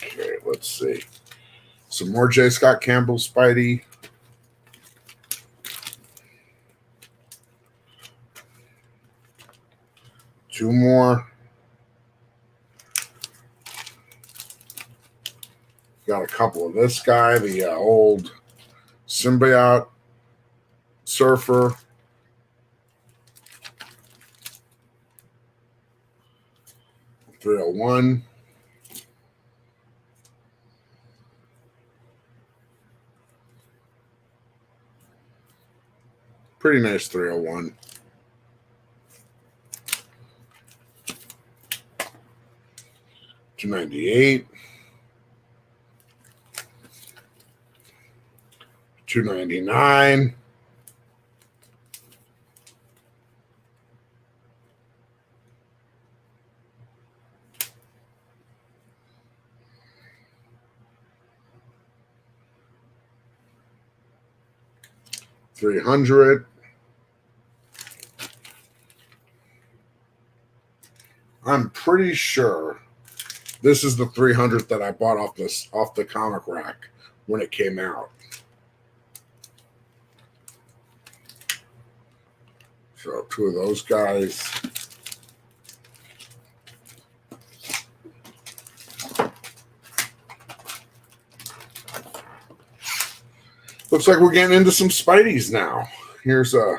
Okay, let's see. Some more J. Scott Campbell Spidey. Two more. Got a couple of this guy, the old symbiote surfer. .301. Pretty nice 301. $298. $299. $300. I'm pretty sure this is the 300 that I bought off the comic rack when it came out. So two of those guys. Looks like we're getting into some Spideys now. Here's my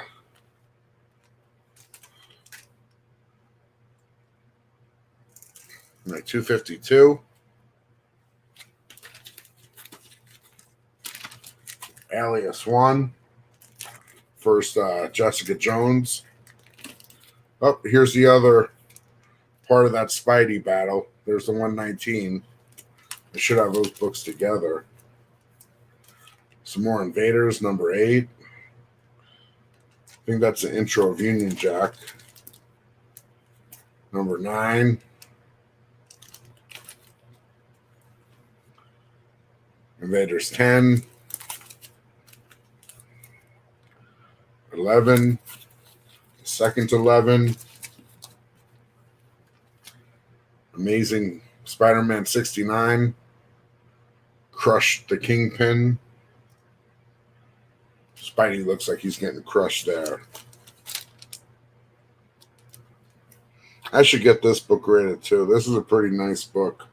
252. Alias 1. First Jessica Jones. Oh, here's the other part of that Spidey battle. There's the 119. I should have those books together. Some more Invaders, number 8. I think that's the intro of Union Jack. Number 9. Invaders 10. 11. Second 11. Amazing Spider-Man 69. Crushed the Kingpin. Spidey looks like he's getting crushed there. I should get this book graded too. This is a pretty nice book.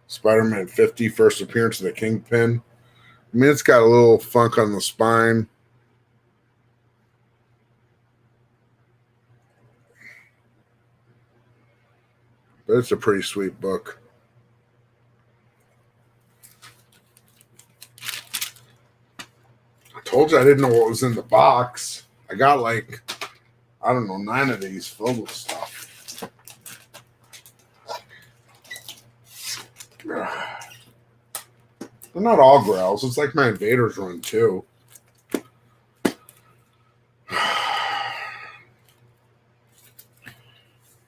Spider-Man 50, first appearance of the Kingpin. I mean, it's got a little funk on the spine. But it's a pretty sweet book. I told you I didn't know what was in the box. I got like, I don't know, 9 of these filled with stuff. They're not all Grails. It's like my Invaders run too.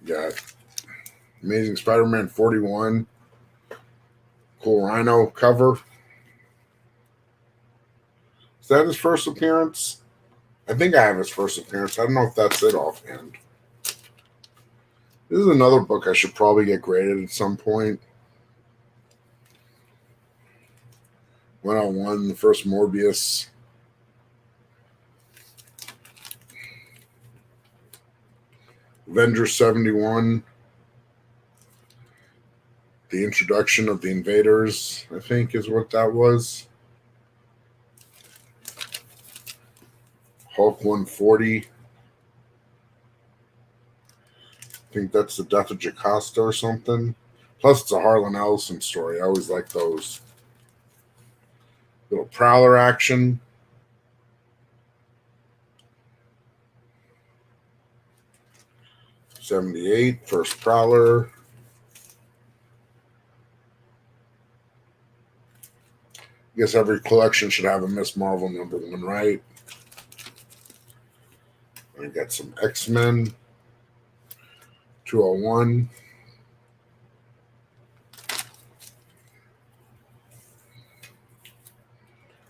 Got Amazing Spider-Man 41. Cool Rhino cover. Is that his first appearance? I think I have his first appearance. I don't know if that's it offhand. This is another book I should probably get graded at some point. 101, the first Morbius. Avengers 71. The introduction of the Invaders, I think, is what that was. Hulk 140. I think that's the death of Jocasta or something. Plus, it's a Harlan Ellison story. I always like those. Little Prowler action. '78, first Prowler. I guess every collection should have a Miss Marvel number 1, right? I got some X-Men. 201.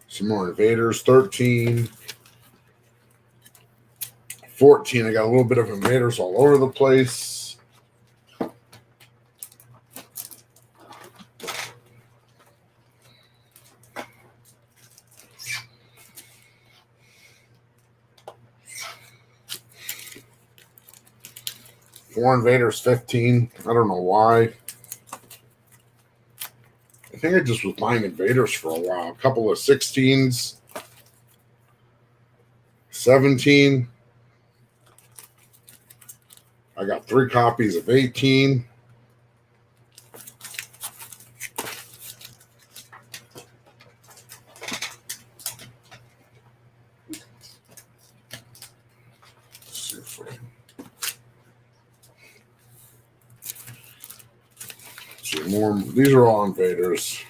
Some more Invaders. 13. 14. I got a little bit of Invaders all over the place. Four Invaders 15. I don't know why. I think I just was buying Invaders for a while. A couple of 16s. 17. I got 3 copies of 18. More. These are all Invaders.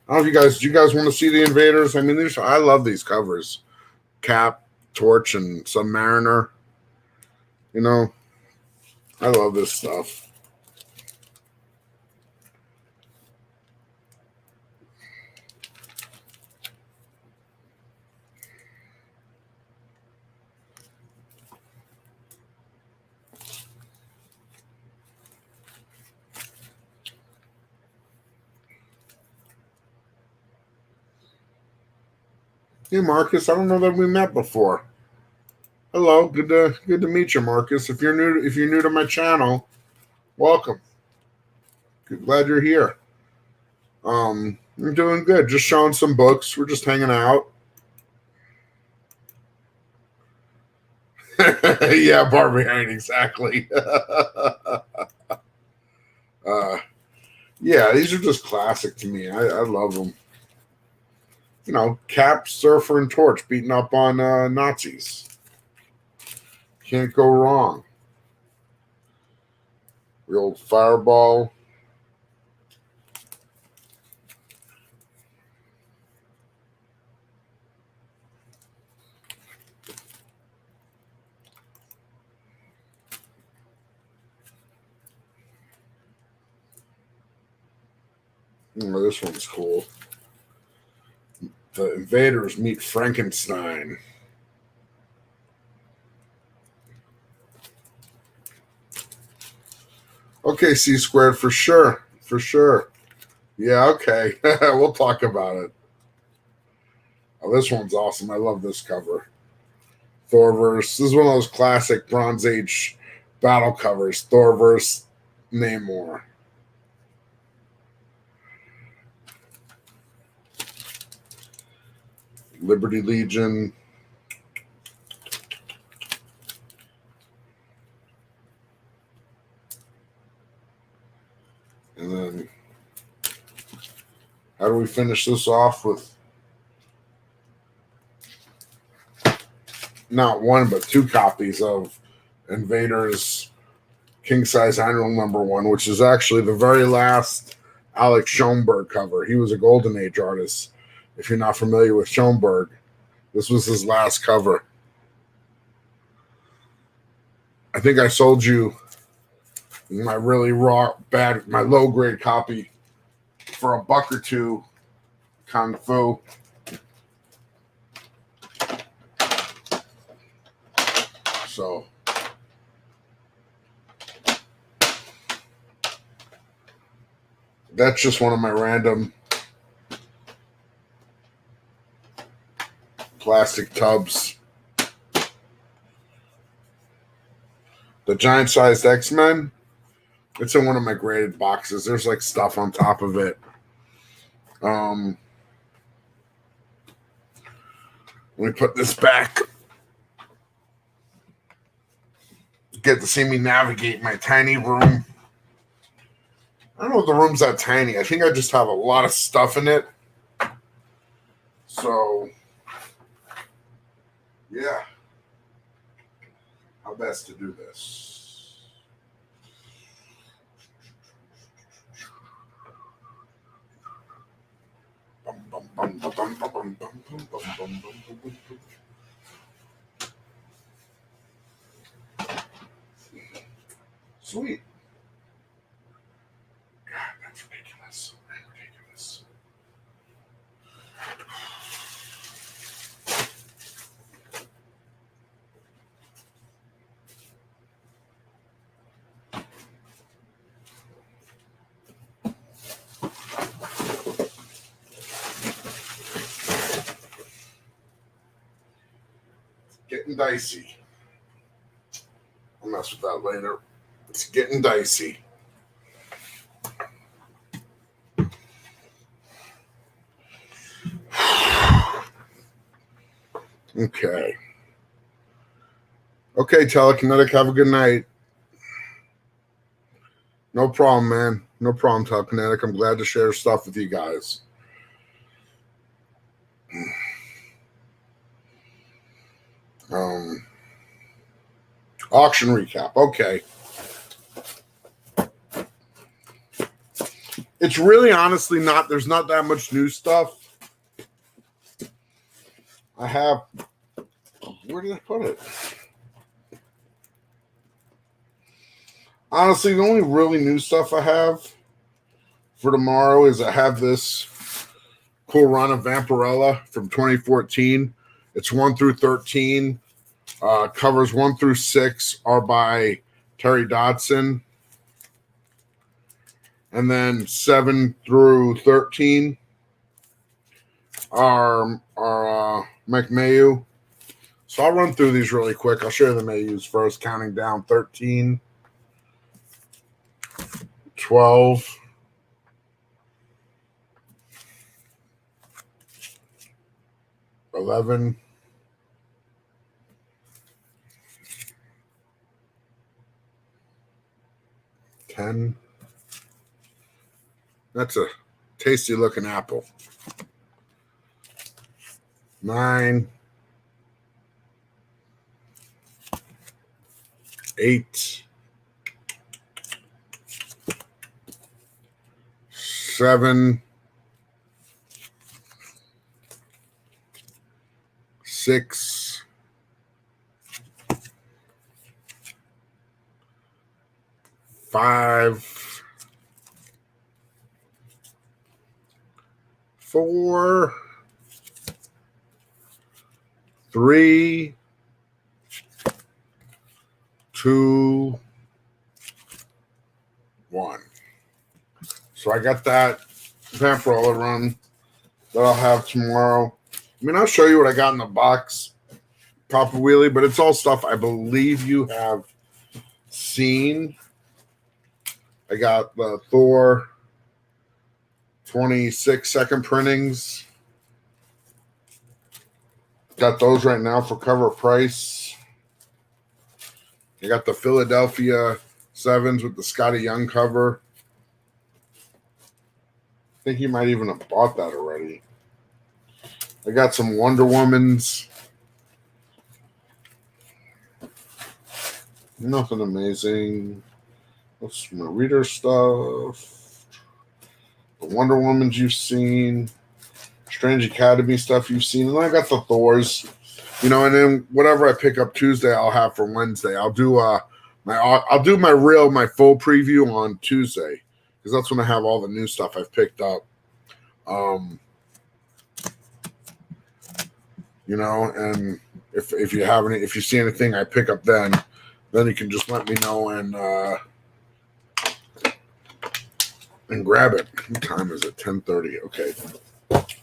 I don't know if do you guys want to see the Invaders? I mean, I love these covers. Cap, Torch, and Submariner. You know, I love this stuff. Hey Marcus, I don't know that we met before. Hello, good to meet you, Marcus. If you're new to my channel, welcome. Glad you're here. I'm doing good. Just showing some books. We're just hanging out. Yeah, Barbarian, exactly. uh, yeah, these are just classic to me. I love them. You know, Cap, Surfer, and Torch beating up on Nazis. Can't go wrong. The old Fireball. Oh, this one's cool. The invaders meet Frankenstein. Okay, C squared for sure. For sure. Yeah, okay. We'll talk about it. Oh, this one's awesome. I love this cover. Thorverse. This is one of those classic Bronze Age battle covers. Thorverse, Namor. Liberty Legion. And then, how do we finish this off with not one, but two copies of Invaders King Size Annual #1, which is actually the very last Alex Schoenberg cover. He was a Golden Age artist. If you're not familiar with Schoenberg, this was his last cover. I think I sold you my really my low grade copy for $1 or $2. Kung Fu. So that's just one of my random plastic tubs. The giant sized X-Men. It's in one of my graded boxes. There's like stuff on top of it. Let me put this back. Get to see me navigate my tiny room. I don't know if the room's that tiny. I think I just have a lot of stuff in it. So, yeah. How best to do this? Sweet. God, that's ridiculous. Ridiculous. Getting dicey. I'll mess with that later. It's getting dicey. Okay. Okay, Telekinetic, have a good night. No problem, man. No problem, Telekinetic. I'm glad to share stuff with you guys. Auction recap. Okay. It's really honestly not, there's not that much new stuff. I have, where did I put it? Honestly, the only really new stuff I have for tomorrow is I have this cool run of Vampirella from 2014. It's 1 through 13. Covers 1 through 6 are by Terry Dodson. And then 7 through 13 are Mike Mayu. So I'll run through these really quick. I'll show you the Mayus first, counting down 13, 12, 11. 10. That's a tasty looking apple. 9. 8. 7. 6. 5. 4. 3. 2. 1. So I got that vamp roller run that I'll have tomorrow. I mean, I'll show you what I got in the box, Papa Wheelie, but it's all stuff I believe you have seen. I got the Thor 26-second printings. Got those right now for cover price. I got the Philadelphia 7s with the Scotty Young cover. I think you might even have bought that already. I got some Wonder Womans. Nothing amazing. What's my reader stuff? The Wonder Womans you've seen. Strange Academy stuff you've seen. And I got the Thors. You know, and then whatever I pick up Tuesday, I'll have for Wednesday. I'll do my full preview on Tuesday, because that's when I have all the new stuff I've picked up. You know, and if you see anything I pick up then you can just let me know and grab it. What time is it? 10:30. Okay.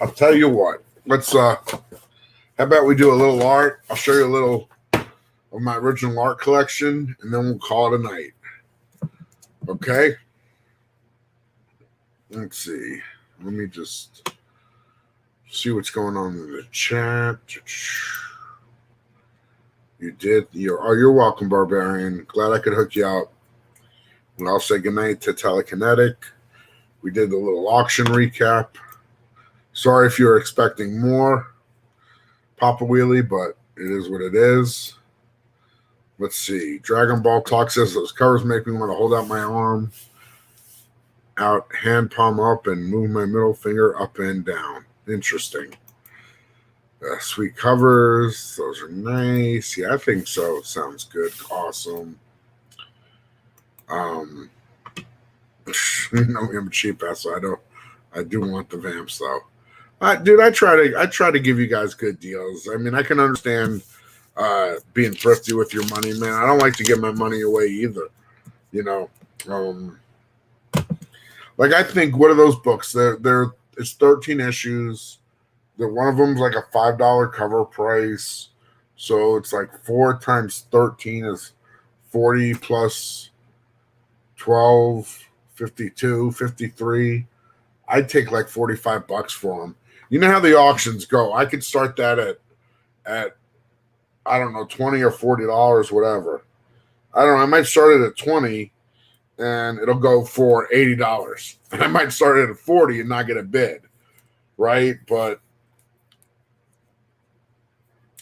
I'll tell you what. Let's how about we do a little art? I'll show you a little of my original art collection, and then we'll call it a night. Okay? Let's see. Let me just see what's going on in the chat. You did. You're welcome, Barbarian. Glad I could hook you up. And I'll say goodnight to Telekinetic. We did the little auction recap. Sorry if you're expecting more, Papa Wheelie, but it is what it is. Let's see. Dragon Ball Talk says those covers make me want to hold out my arm, out, hand palm up, and move my middle finger up and down. Interesting. Sweet covers. Those are nice. Yeah, I think so. Sounds good. Awesome. You know, I'm a cheap ass, so I do want the vamps though. Dude, I try to give you guys good deals. I mean, I can understand being thrifty with your money, man. I don't like to give my money away either. You know, like I think, what are those books? It's 13 issues. One of them's like a $5 cover price, so it's like 4 times 13 is 40 plus 12, 52, 53. I'd take like $45 for them. You know how the auctions go. I could start that at I don't know, $20 or $40, whatever. I don't know. I might start it at 20 and it'll go for $80. And I might start it at 40 and not get a bid. Right? But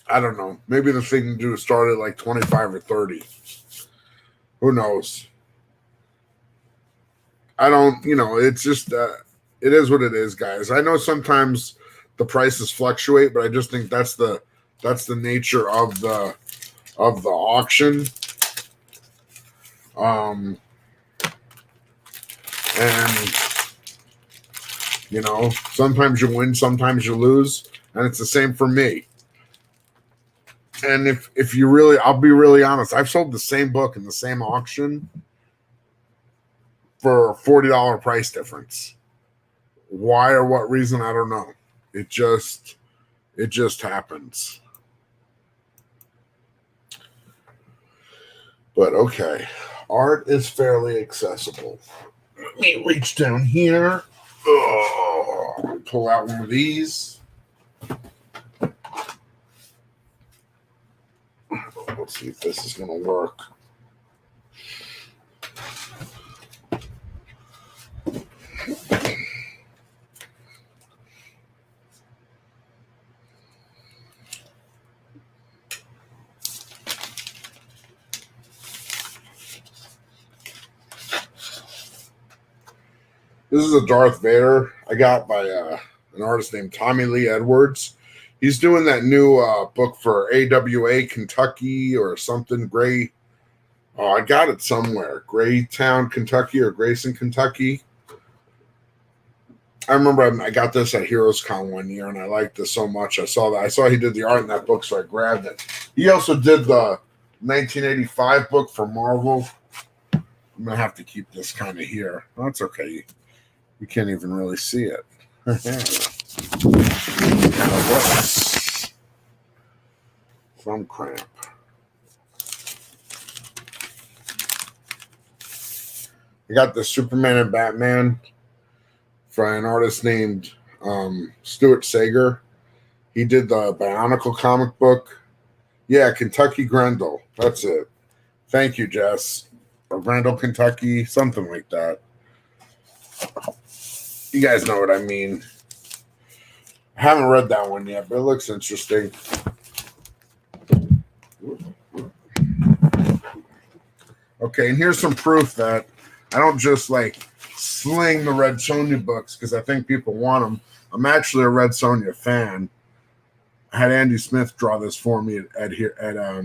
I don't know. Maybe the thing to do is start at like 25 or 30. Who knows? I don't, it's just it is what it is, guys. I know sometimes the prices fluctuate, but I just think that's the nature of the auction. And sometimes you win, sometimes you lose, and it's the same for me. And if you really, I'll be really honest, I've sold the same book in the same auction for a $40 price difference. Why or what reason, I don't know. It just happens. But okay, art is fairly accessible. Let me reach down here. Pull out one of these. Let's see if this is going to work. This is a Darth Vader I got by an artist named Tommy Lee Edwards. He's doing that new book for AWA Kentucky or something. I got it somewhere. Graytown, Kentucky, or Grayson, Kentucky. I remember I got this at Heroes Con one year, and I liked this so much. I saw he did the art in that book, so I grabbed it. He also did the 1985 book for Marvel. I'm gonna have to keep this kind of here. That's okay. You can't even really see it. Kind of works. Thumb cramp. I got the Superman and Batman from an artist named Stuart Sager. He did the Bionicle comic book. Yeah, Kentucky Grendel. That's it. Thank you, Jess. Or Grendel, Kentucky, something like that. You guys know what I mean. I haven't read that one yet, but it looks interesting. Okay, and here's some proof that I don't just like sling the Red Sonja books because I think people want them. I'm actually a Red Sonja fan. I had Andy Smith draw this for me at I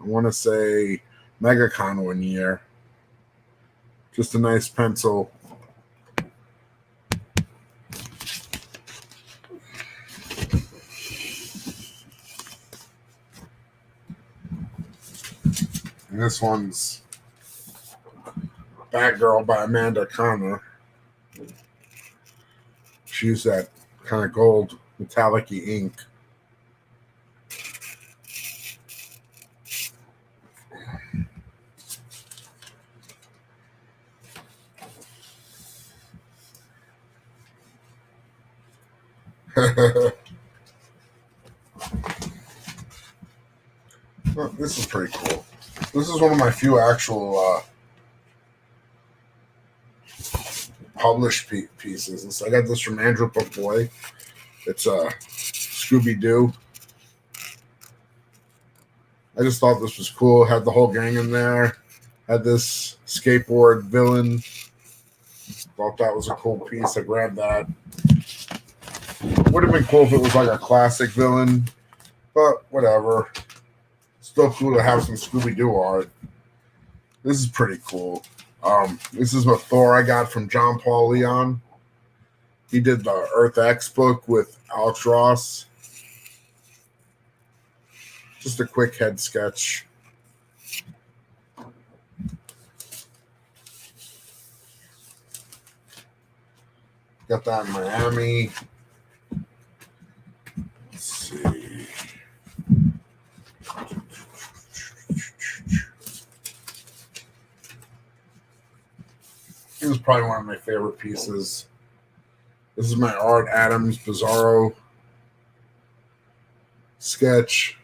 want to say MegaCon one year. Just a nice pencil. And this one's Batgirl by Amanda Conner. She used that kind of gold metallic-y ink. Well, this is pretty cool. This is one of my few actual published pieces. And so I got this from Andrew Boy. It's Scooby-Doo. I just thought this was cool. Had the whole gang in there. Had this skateboard villain. Thought that was a cool piece. I grabbed that. Would have been cool if it was like a classic villain, but whatever. Still cool to have some Scooby-Doo art. This is pretty cool. This is what Thor I got from John Paul Leon. He did the Earth X book with Alex Ross. Just a quick head sketch. Got that in Miami. Let's see. It was probably one of my favorite pieces. This is my Art Adams Bizarro sketch.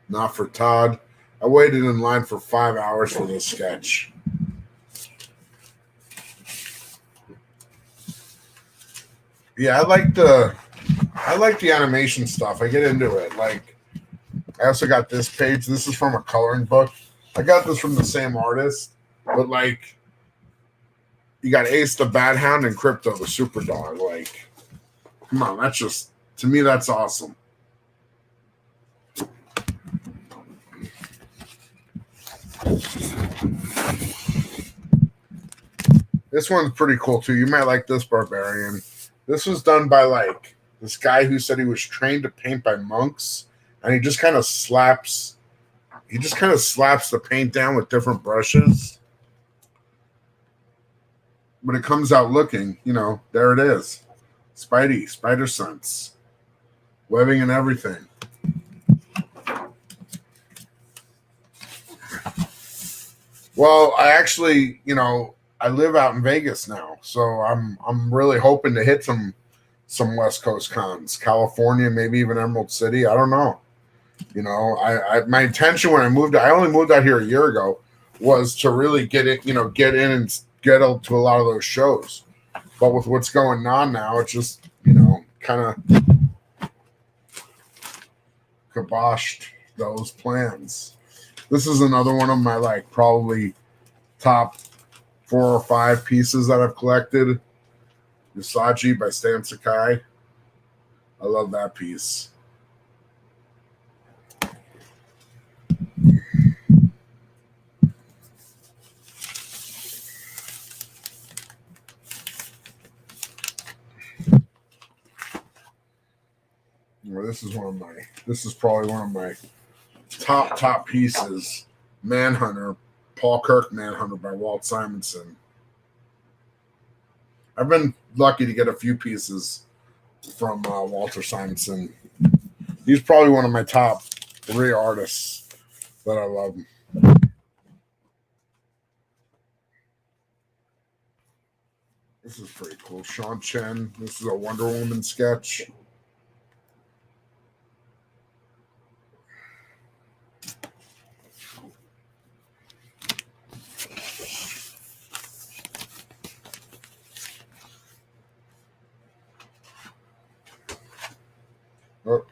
Not for Todd. I waited in line for 5 hours for this sketch. Yeah, I like the animation stuff. I get into it. Like, I also got this page. This is from a coloring book. I got this from the same artist, but like, you got Ace the Bat Hound and Crypto the Super Dog. Like, come on, that's just, to me, that's awesome. This one's pretty cool too. You might like this, Barbarian. This was done by like this guy who said he was trained to paint by monks, and he just kind of slaps the paint down with different brushes. But it comes out looking, there it is. Spider sense. Webbing and everything. Well, I actually, I live out in Vegas now, so I'm really hoping to hit some West Coast cons, California, maybe even Emerald City. I don't know. You know, my intention when I moved, I only moved out here a year ago, was to really get it, get in and get to a lot of those shows. But with what's going on now, it's just, kind of kiboshed those plans. This is another one of my probably top 4 or 5 pieces that I've collected. Usagi by Stan Sakai. I love that piece. Well, this is probably one of my top pieces. Manhunter, Paul Kirk Manhunter by Walt Simonson. I've been lucky to get a few pieces from Walter Simonson. He's probably one of my top 3 artists that I love. This is pretty cool. Sean Chen. This is a Wonder Woman sketch. Oh.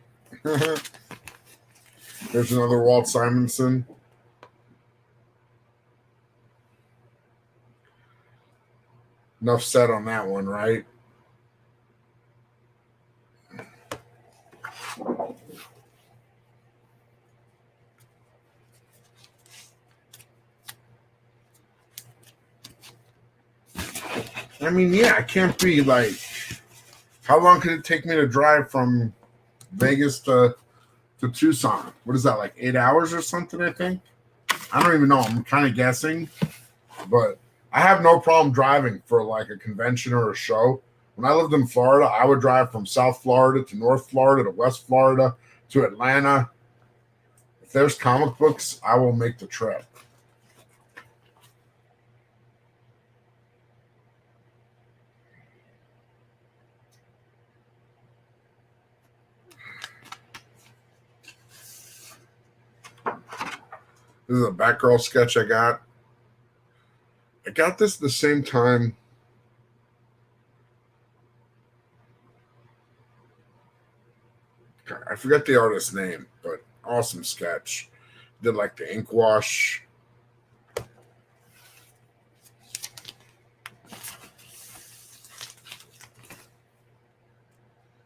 There's another Walt Simonson. Enough said on that one, right? I mean, yeah, I can't be how long could it take me to drive from Vegas to Tucson? What is that, 8 hours or something, I think? I don't even know. I'm kind of guessing. But I have no problem driving for a convention or a show. When I lived in Florida, I would drive from South Florida to North Florida to West Florida to Atlanta. If there's comic books, I will make the trip. This is a Batgirl sketch I got. I got this at the same time. I forget the artist's name, but awesome sketch. Did the ink wash.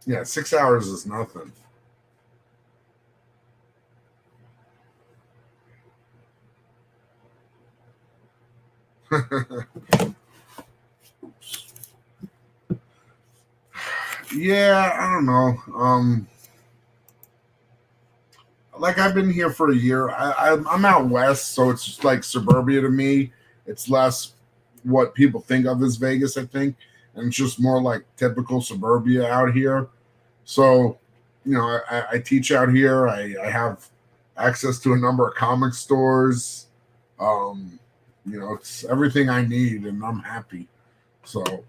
Yeah, 6 hours is nothing. Yeah, I don't know. I've been here for a year. I'm out west, so it's just suburbia to me. It's less what people think of as Vegas, I think, and it's just more typical suburbia out here. So, I teach out here. I have access to a number of comic stores. It's everything I need, and I'm happy. So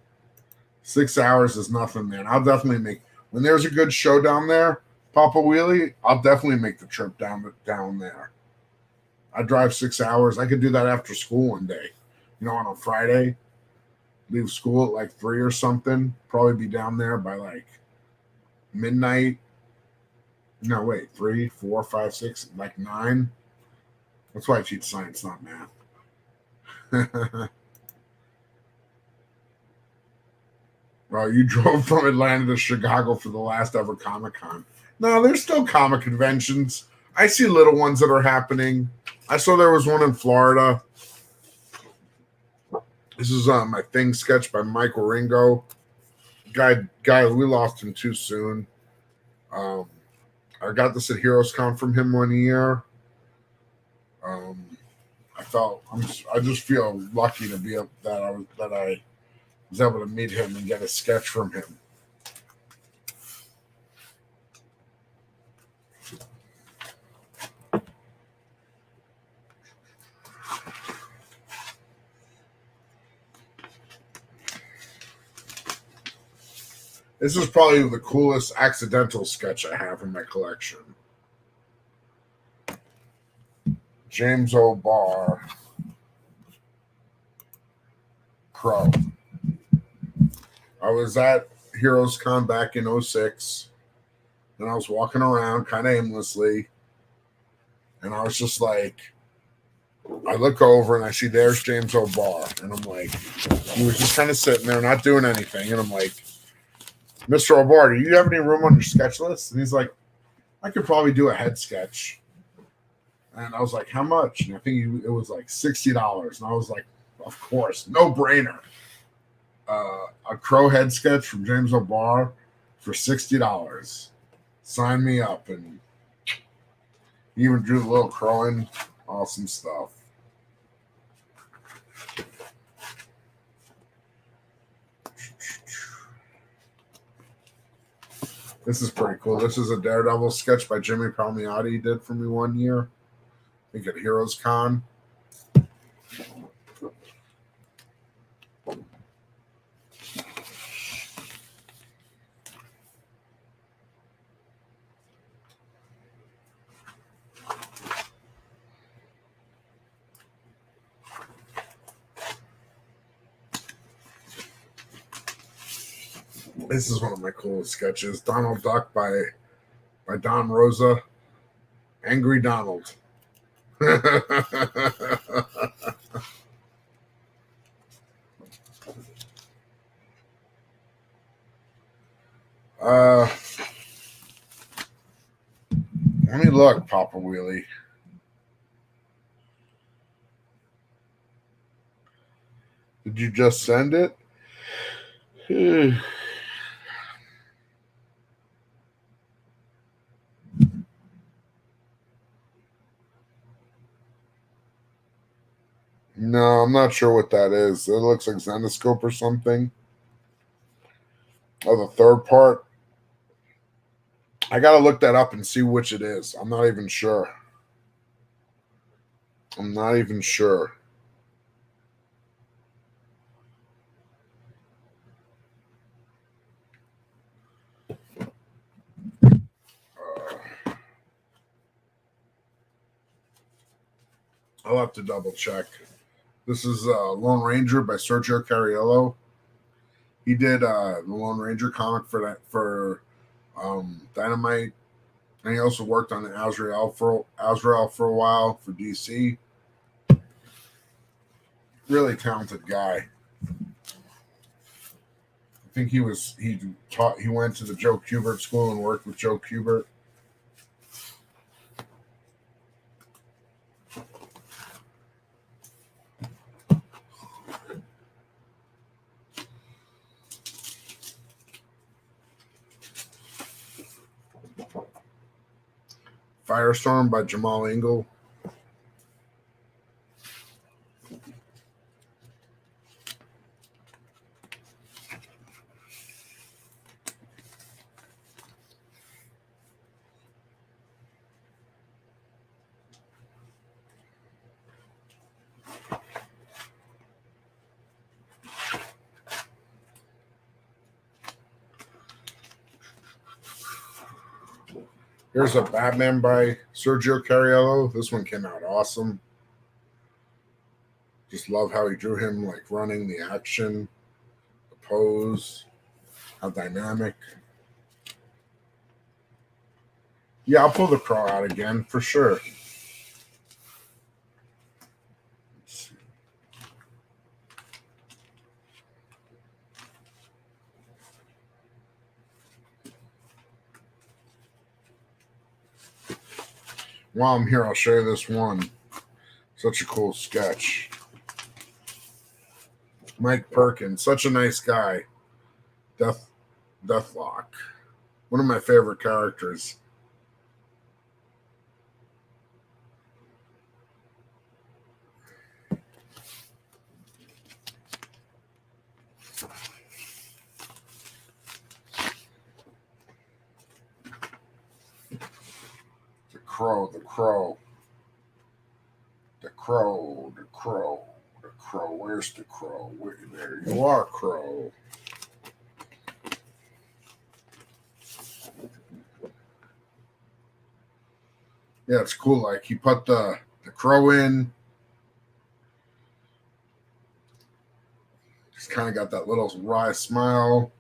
6 hours is nothing, man. I'll definitely make when there's a good show down there, Papa Wheelie. I'll definitely make the trip down there. I drive 6 hours. I could do that after school one day. On a Friday, leave school at 3 or something. Probably be down there by midnight. No, wait, 3, 4, 5, 6, 9. That's why I teach science, not math. Well, you drove from Atlanta to Chicago for the last ever Comic-Con. No, there's still comic conventions. I see little ones that are happening. I saw there was one in Florida. This is my Thing sketch by Michael Ringo. Guy, we lost him too soon. I got this at Heroes Con from him one year. I just feel lucky to be that I was able to meet him and get a sketch from him. This is probably the coolest accidental sketch I have in my collection. James O'Barr. Crow. I was at Heroes Con back in 06, and I was walking around kind of aimlessly, and I was just like, I look over and I see there's James O'Barr, and I'm like, he was just kind of sitting there not doing anything, and I'm like, Mr. O'Barr, do you have any room on your sketch list? And he's like, I could probably do a head sketch. And I was like, how much? And I think it was like $60. And I was like, of course, no brainer. A crow head sketch from James O'Barr for $60. Sign me up. And he even drew the little crowing. Awesome stuff. This is pretty cool. This is a Daredevil sketch by Jimmy Palmiotti he did for me one year. I think at Heroes Con. This is one of my coolest sketches. Donald Duck by Don Rosa. Angry Donald. Let me look, Papa Wheelie. Did you just send it? No, I'm not sure what that is. It looks like Zenoscope or something. Oh, the third part. I gotta look that up and see which it is. I'm not even sure. I'll have to double check. This is Lone Ranger by Sergio Cariello. He did the Lone Ranger comic for Dynamite, and he also worked on the Azrael for a while for DC. Really talented guy. I think he went to the Joe Kubert school and worked with Joe Kubert. Firestorm by Jamal Engel. Here's a Batman by Sergio Cariello. This one came out awesome. Just love how he drew him like running the action, the pose, how dynamic. Yeah, I'll pull the Crow out again for sure. While I'm here, I'll show you this one. Such a cool sketch. Mike Perkins, such a nice guy. Deathlock. One of my favorite characters. The Crow. Where's the Crow? There you are, Crow. Yeah, it's cool. Like he put the crow in. Just kind of got that little wry smile.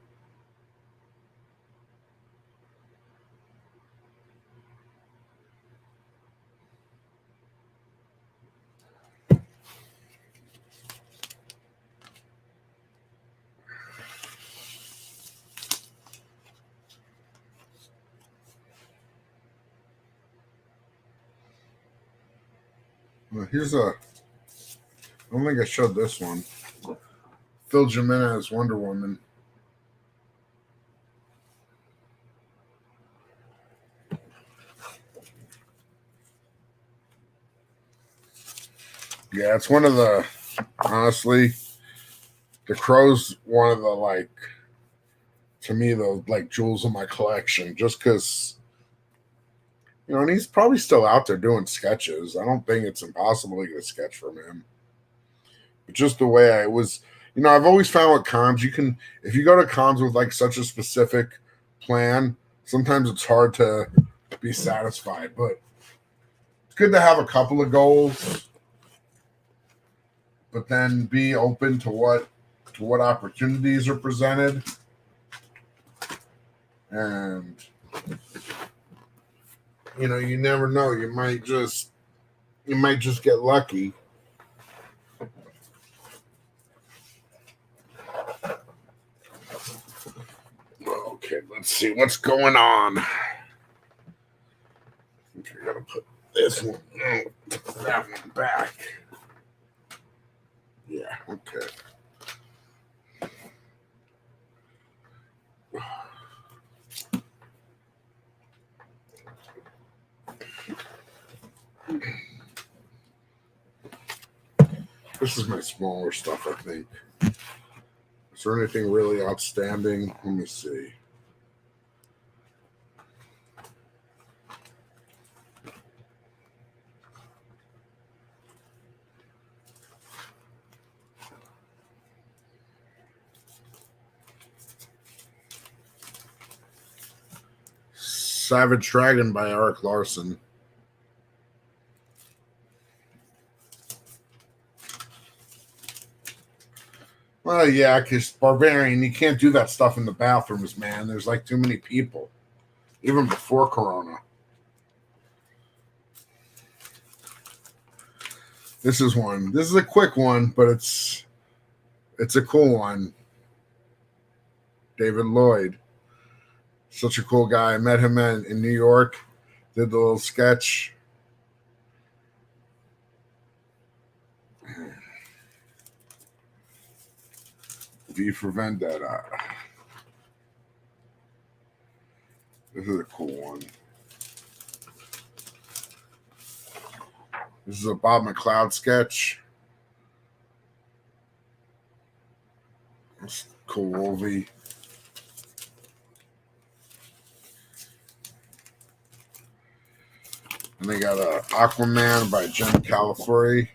Here's I don't think I showed this one. Phil Jimenez, Wonder Woman. Yeah, it's one of the, honestly, the Crow's one of the, like, to me, the, like, jewels of my collection, just because, you know, and he's probably still out there doing sketches. I don't think it's impossible to get a sketch from him. But just the way I was, you know, I've always found with cons, you can, if you go to cons with, like, such a specific plan, sometimes it's hard to be satisfied, but it's good to have a couple of goals, but then be open to what opportunities are presented. And you know, you never know, you might just get lucky. Okay, let's see what's going on. I think I gotta put this one, that one back. Yeah, okay. This is my smaller stuff, I think. Is there anything really outstanding? Let me see. Savage Dragon by Eric Larson. Well, yeah, because Barbarian, you can't do that stuff in the bathrooms, man. There's like too many people, even before Corona. This is one. This is a quick one, but it's a cool one. David Lloyd, such a cool guy. I met him in New York. Did the little sketch. V for Vendetta. This is a cool one. This is a Bob McLeod sketch. That's cool, Wolvie. And they got a Aquaman by Jen Calafori.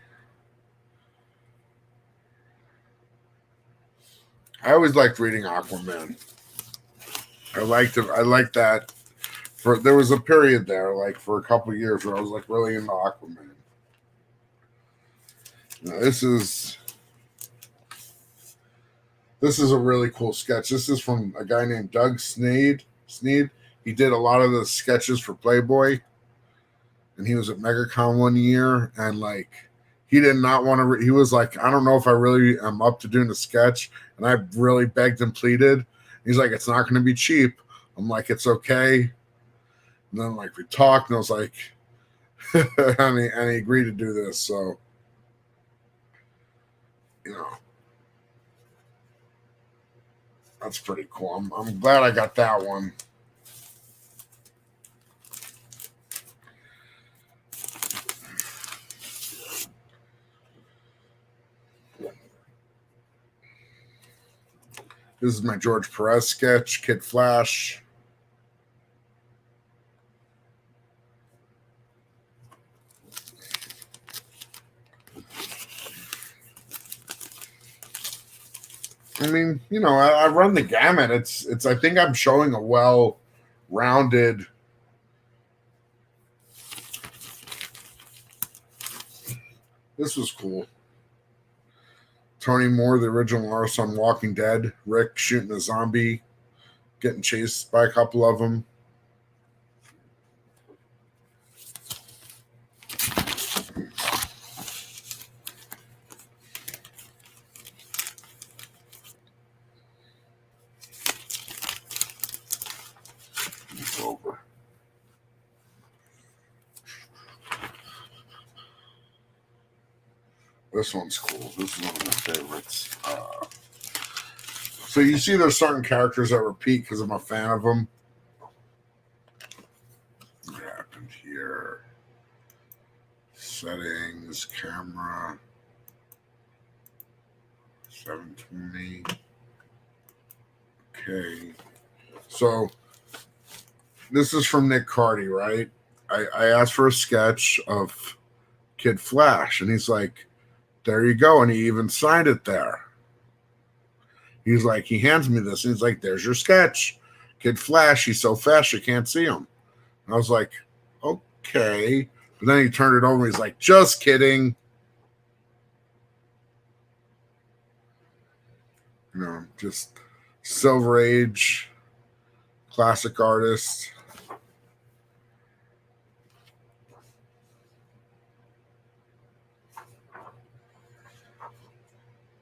I always liked reading Aquaman. I liked it. I liked that. There was a period there, like for a couple of years, where I was like really into Aquaman. Now, this is a really cool sketch. This is from a guy named Doug Sneed. He did a lot of the sketches for Playboy, and he was at MegaCon one year, and like he did not want to. He was like, I don't know if I really am up to doing the sketch, and I really begged and pleaded. He's like, it's not going to be cheap. I'm like, it's okay. And then like we talked, and I was like, and he agreed to do this. So, you know, that's pretty cool. I'm glad I got that one. This is my George Perez sketch, Kid Flash. I mean, you know, I run the gamut. It's. I think I'm showing a well-rounded This was cool. Tony Moore, the original artist on Walking Dead. Rick shooting a zombie, getting chased by a couple of them. It's over. This one's cool. This is one of my favorites. So you see there's certain characters that repeat because I'm a fan of them. What happened here? Settings, camera, 720. Okay. So this is from Nick Cardy, right? I asked for a sketch of Kid Flash, and he's like, there you go. And he even signed it there. He's like, he hands me this, and he's like, there's your sketch. Kid Flash, he's so fast you can't see him. And I was like, okay. But then he turned it over, and he's like, just kidding. You know, just Silver Age, classic artist.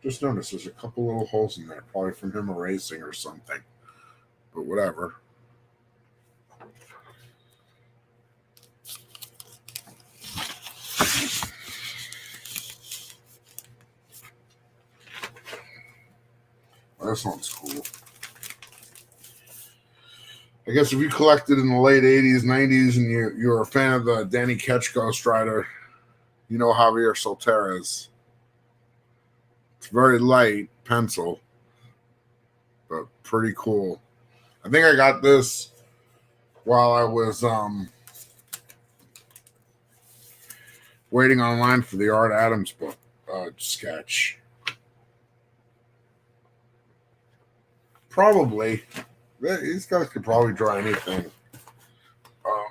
Just noticed there's a couple little holes in there, probably from him erasing or something. But whatever. This one's cool. I guess if you collected in the late 80s, 90s, and you're a fan of the Danny Ketch Ghost Rider, you know Javier Solterez. It's very light pencil, but pretty cool. I think I got this while I was waiting online for the Art Adams book sketch. Probably. These guys could probably draw anything.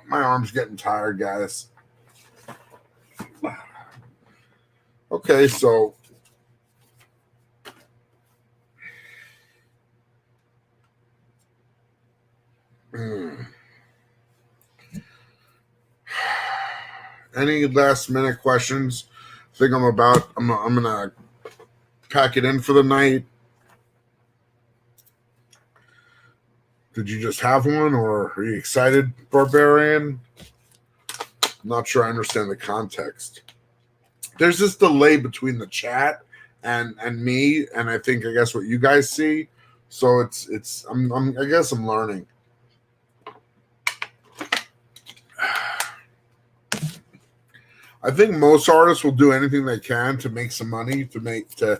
My arm's getting tired, guys. Okay, so any last minute questions? I think I'm gonna pack it in for the night. Did you just have one, or are you excited, Barbarian? I'm not sure I understand the context. There's this delay between the chat and me, and I guess what you guys see. So I guess I'm learning. I think most artists will do anything they can to make some money, to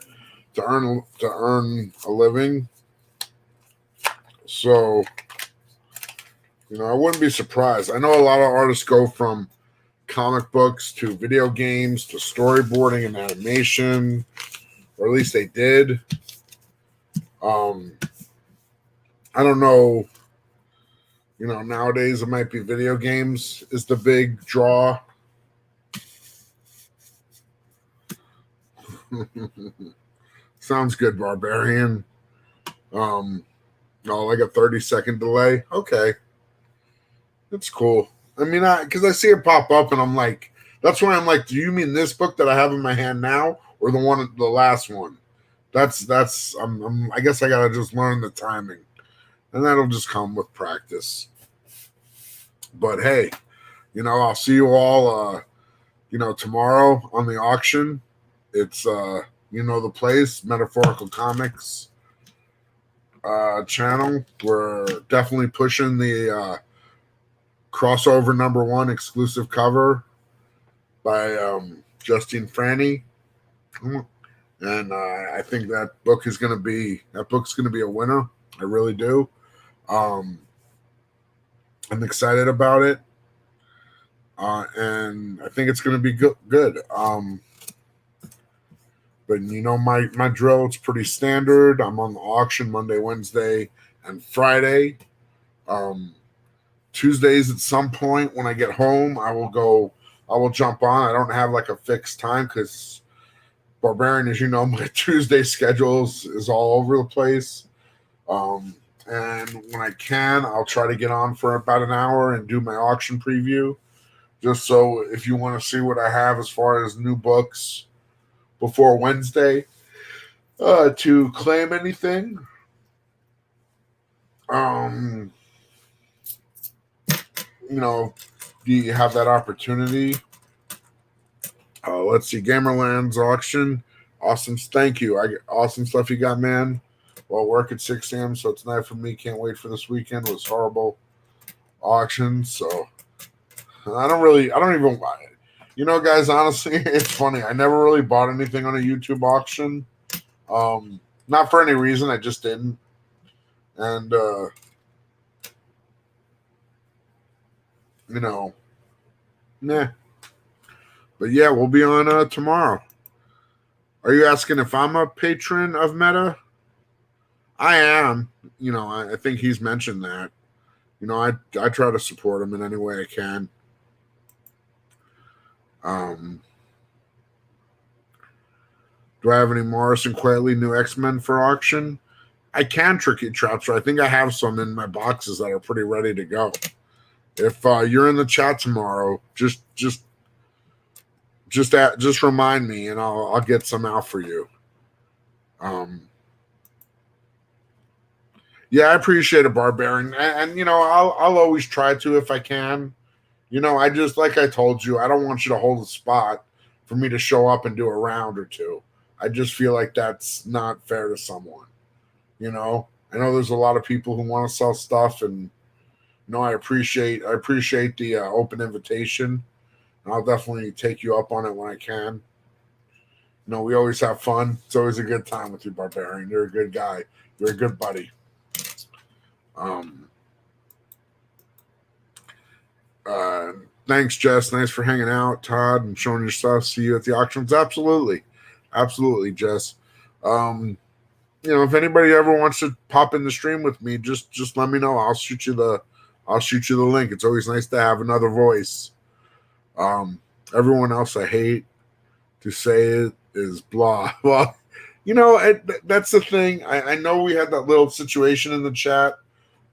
earn a living. So, I wouldn't be surprised. I know a lot of artists go from comic books to video games to storyboarding and animation, or at least they did. I don't know. Nowadays it might be video games is the big draw. Sounds good, Barbarian. Like a 30-second delay. Okay. That's cool. I mean, because I see it pop up and I'm like, that's why I'm like, do you mean this book that I have in my hand now or the last one? I guess I got to just learn the timing, and that'll just come with practice. But hey, I'll see you all, tomorrow on the auction. It's, the place, Metaphorical Comics channel. We're definitely pushing the crossover #1 exclusive cover by Justine Franny. And I think that book's going to be a winner. I really do. I'm excited about it. And I think it's going to be good. But my drill, it's pretty standard. I'm on the auction Monday, Wednesday, and Friday. Tuesdays at some point when I get home, I'll I will jump on. I don't have like a fixed time because Barbarian, as you know, my Tuesday schedules is all over the place. And when I can, I'll try to get on for about an hour and do my auction preview. Just so if you want to see what I have as far as new books before Wednesday to claim anything, um, you have that opportunity. Let's see, Gamerland's auction. Awesome, thank you. Awesome stuff you got, man. Well, work at 6 a.m., so it's night for me. Can't wait for this weekend. It was horrible auction, so I don't even, guys, honestly, it's funny. I never really bought anything on a YouTube auction. Not for any reason. I just didn't. And, nah. But yeah, we'll be on tomorrow. Are you asking if I'm a patron of Meta? I am. I think he's mentioned that. I try to support him in any way I can. Do I have any Morrison Quayle new X-Men for auction? I can, Tricky Trapster. I think I have some in my boxes that are pretty ready to go. If you're in the chat tomorrow, just remind me and I'll get some out for you. Yeah, I appreciate it, Barbarian, and I'll always try to if I can. I just, like I told you, I don't want you to hold a spot for me to show up and do a round or two. I just feel like that's not fair to someone. I know there's a lot of people who want to sell stuff, and I appreciate the open invitation. And I'll definitely take you up on it when I can. We always have fun. It's always a good time with you, Barbarian. You're a good guy. You're a good buddy. Thanks, Jess. Thanks for hanging out, Todd, and showing your stuff. See you at the auctions. Absolutely, Jess. If anybody ever wants to pop in the stream with me, just let me know. I'll shoot you the link. It's always nice to have another voice. Everyone else I hate to say it is blah. Well, that's the thing. I know we had that little situation in the chat.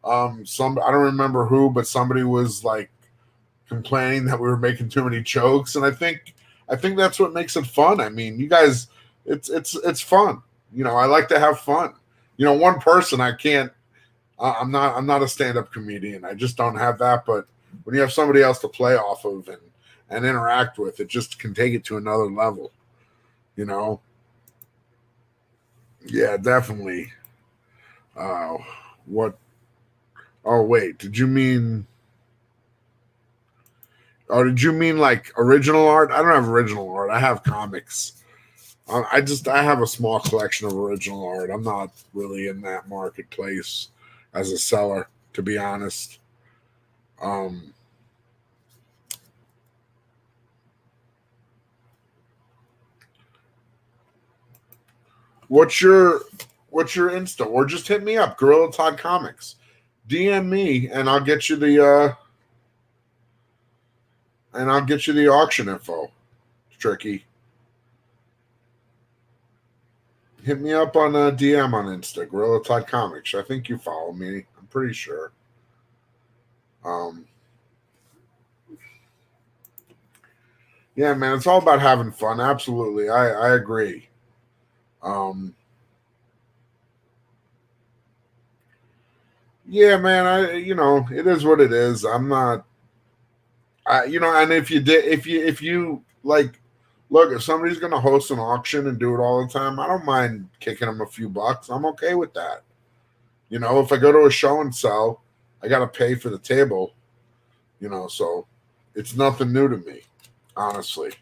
I don't remember who, but somebody was like complaining that we were making too many jokes, and I think that's what makes it fun. I mean, you guys, it's fun. I like to have fun. One person I can't. I'm not a stand-up comedian. I just don't have that. But when you have somebody else to play off of and interact with, it just can take it to another level. Yeah, definitely. What? Oh wait, did you mean? Oh, did you mean like original art? I don't have original art. I have comics. I have a small collection of original art. I'm not really in that marketplace as a seller, to be honest. What's your Insta? Or just hit me up, Gorilla Todd Comics. DM me and I'll get you the auction info. Tricky. Hit me up on a DM on Insta, Gorilla Todd Comics. I think you follow me. I'm pretty sure. Yeah, man, it's all about having fun. Absolutely. I agree. Yeah, man, it is what it is. I'm not and if you like, look, if somebody's going to host an auction and do it all the time, I don't mind kicking them a few bucks. I'm okay with that. If I go to a show and sell, I got to pay for the table, so it's nothing new to me, honestly.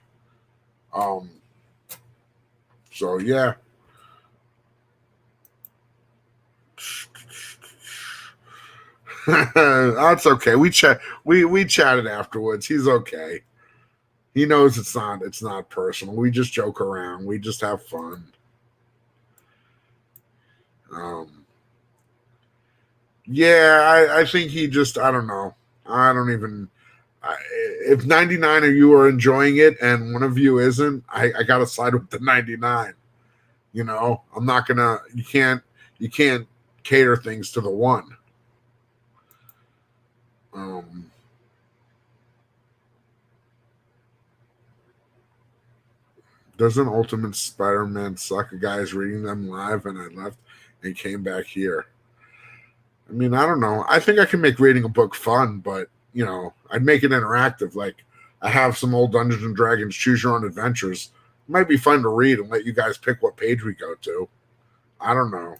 So yeah. That's okay. We chatted afterwards. He's okay. He knows it's not personal. We just joke around. We just have fun. Yeah, I think he just, I don't know. if 99 of you are enjoying it and one of you isn't, I gotta side with the 99. You know, I'm not gonna. You can't cater things to the one. Doesn't Ultimate Spider-Man suck? A guy's reading them live, and I left and came back here. I mean, I don't know. I think I can make reading a book fun, but you know, I'd make it interactive. Like I have some old Dungeons and Dragons Choose Your Own Adventures. It might be fun to read and let you guys pick what page we go to. I don't know.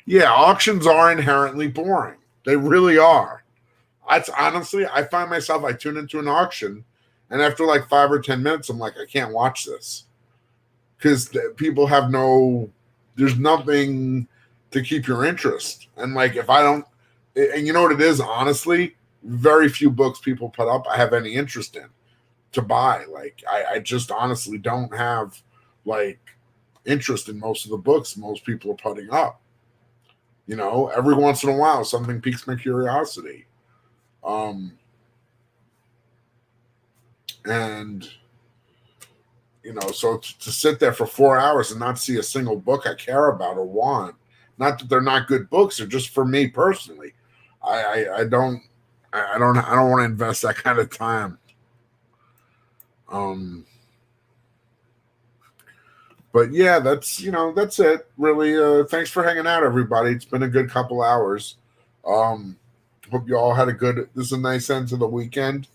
Yeah, auctions are inherently boring. They really are. That's honestly, I find myself, I tune into an auction, and after like 5 or 10 minutes, I'm like, I can't watch this because people have there's nothing to keep your interest. And like, if I don't, and you know what it is, honestly, very few books people put up I have any interest in to buy. Like, I just honestly don't have like interest in most of the books most people are putting up. You know, every once in a while, something piques my curiosity. And you know, so to sit there for 4 hours and not see a single book I care about or want, not that they're not good books, they're just for me personally. I don't want to invest that kind of time. But yeah, that's it really. Thanks for hanging out, everybody. It's been a good couple hours. Hope you all had this is a nice end to the weekend.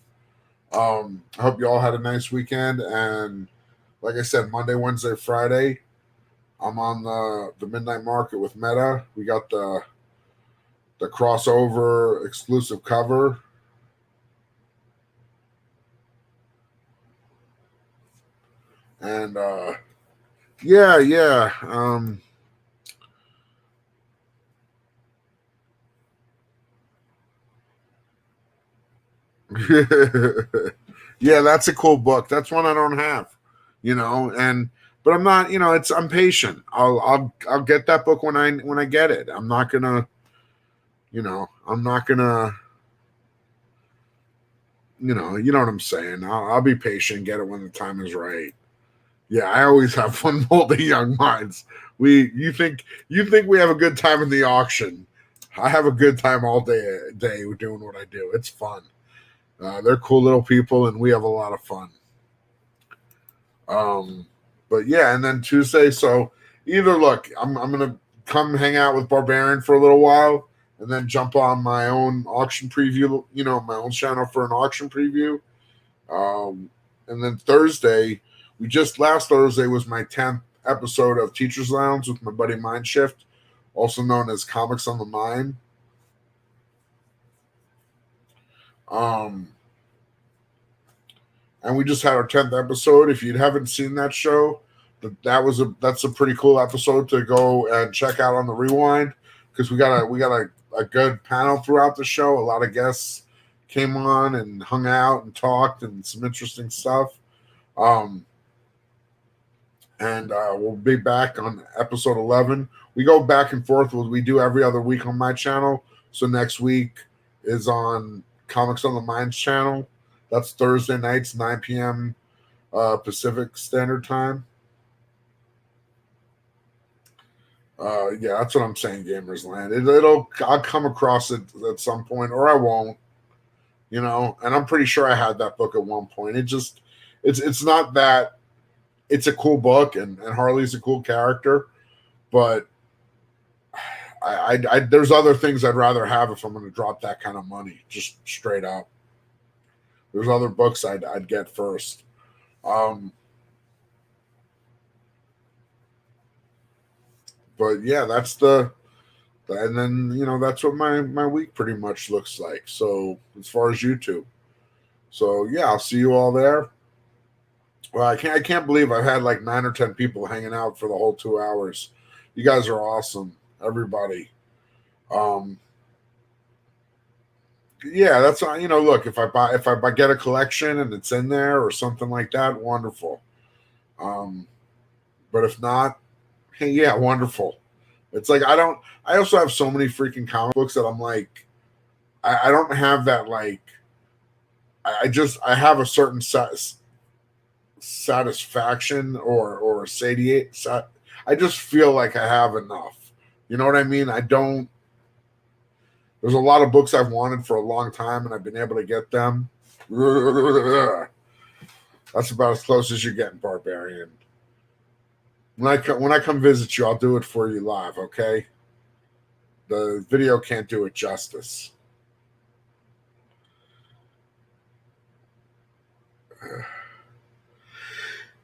I hope you all had a nice weekend, and like I said, Monday, Wednesday, Friday, I'm on the Midnight Market with Meta. We got the crossover exclusive cover. And yeah. Yeah, that's a cool book. That's one I don't have, but I'm not, I'm patient. I'll get that book when I get it. I'm not gonna, I'm not gonna, you know what I'm saying. I'll be patient, get it when the time is right. Yeah, I always have fun molding young minds. You think we have a good time in the auction? I have a good time all day doing what I do. It's fun. They're cool little people, and we have a lot of fun. But yeah, and then Tuesday. So either look, I'm gonna come hang out with Barbarian for a little while, and then jump on my own auction preview. My own channel for an auction preview. And then Thursday, last Thursday was my 10th episode of Teachers Lounge with my buddy Mindshift, also known as Comics on the Mind. And we just had our 10th episode. If you haven't seen that show, that's a pretty cool episode to go and check out on the Rewind, because we got a good panel throughout the show. A lot of guests came on and hung out and talked, and some interesting stuff. And we'll be back on episode 11. We go back and forth. We do every other week on my channel. So next week is on Comics on the Mind's channel. That's Thursday nights, 9 p.m. Pacific Standard Time. Yeah, that's what I'm saying, Gamers Land. I'll come across it at some point, or I won't. And I'm pretty sure I had that book at one point. It's not that. It's a cool book, and Harley's a cool character, but I there's other things I'd rather have if I'm going to drop that kind of money, just straight up. There's other books I'd get first. But yeah, and then that's what my week pretty much looks like. So as far as YouTube, so yeah, I'll see you all there. Well, I can't believe I've had like 9 or 10 people hanging out for the whole 2 hours. You guys are awesome, everybody. Yeah, that's look, if I get a collection and it's in there or something like that, wonderful. But if not, hey, yeah, wonderful. It's like I also have so many freaking comic books that I'm like, I don't have that like I have a certain satisfaction or satiate. I just feel like I have enough. You know what I mean? I don't. There's a lot of books I've wanted for a long time, and I've been able to get them. That's about as close as you're getting, Barbarian. When I come visit you, I'll do it for you live, okay? The video can't do it justice.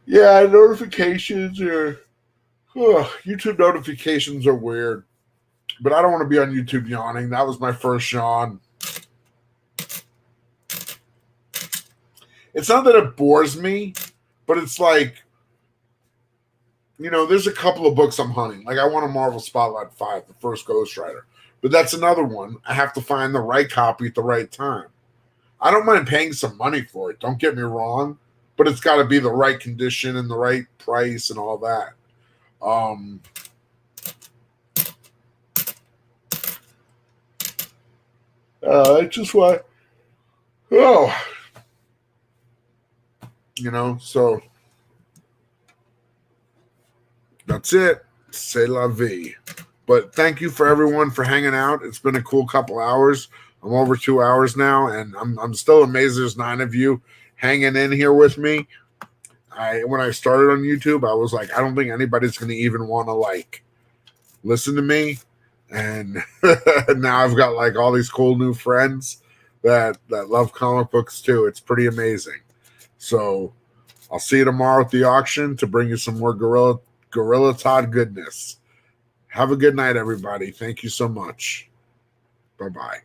Yeah, notifications are YouTube notifications are weird. But I don't want to be on YouTube yawning. That was my first yawn. It's not that it bores me, but it's like, there's a couple of books I'm hunting. Like I want a Marvel Spotlight 5, the first Ghost Rider. But that's another one. I have to find the right copy at the right time. I don't mind paying some money for it. Don't get me wrong. But it's got to be the right condition and the right price and all that. I just want, so that's it. C'est la vie. But thank you for everyone for hanging out. It's been a cool couple hours. I'm over 2 hours now, and I'm still amazed there's 9 of you hanging in here with me. When I started on YouTube, I was like, I don't think anybody's going to even want to listen to me. And now I've got all these cool new friends that love comic books too. It's pretty amazing. So I'll see you tomorrow at the auction to bring you some more Gorilla Todd goodness. Have a good night, everybody. Thank you so much. Bye-bye.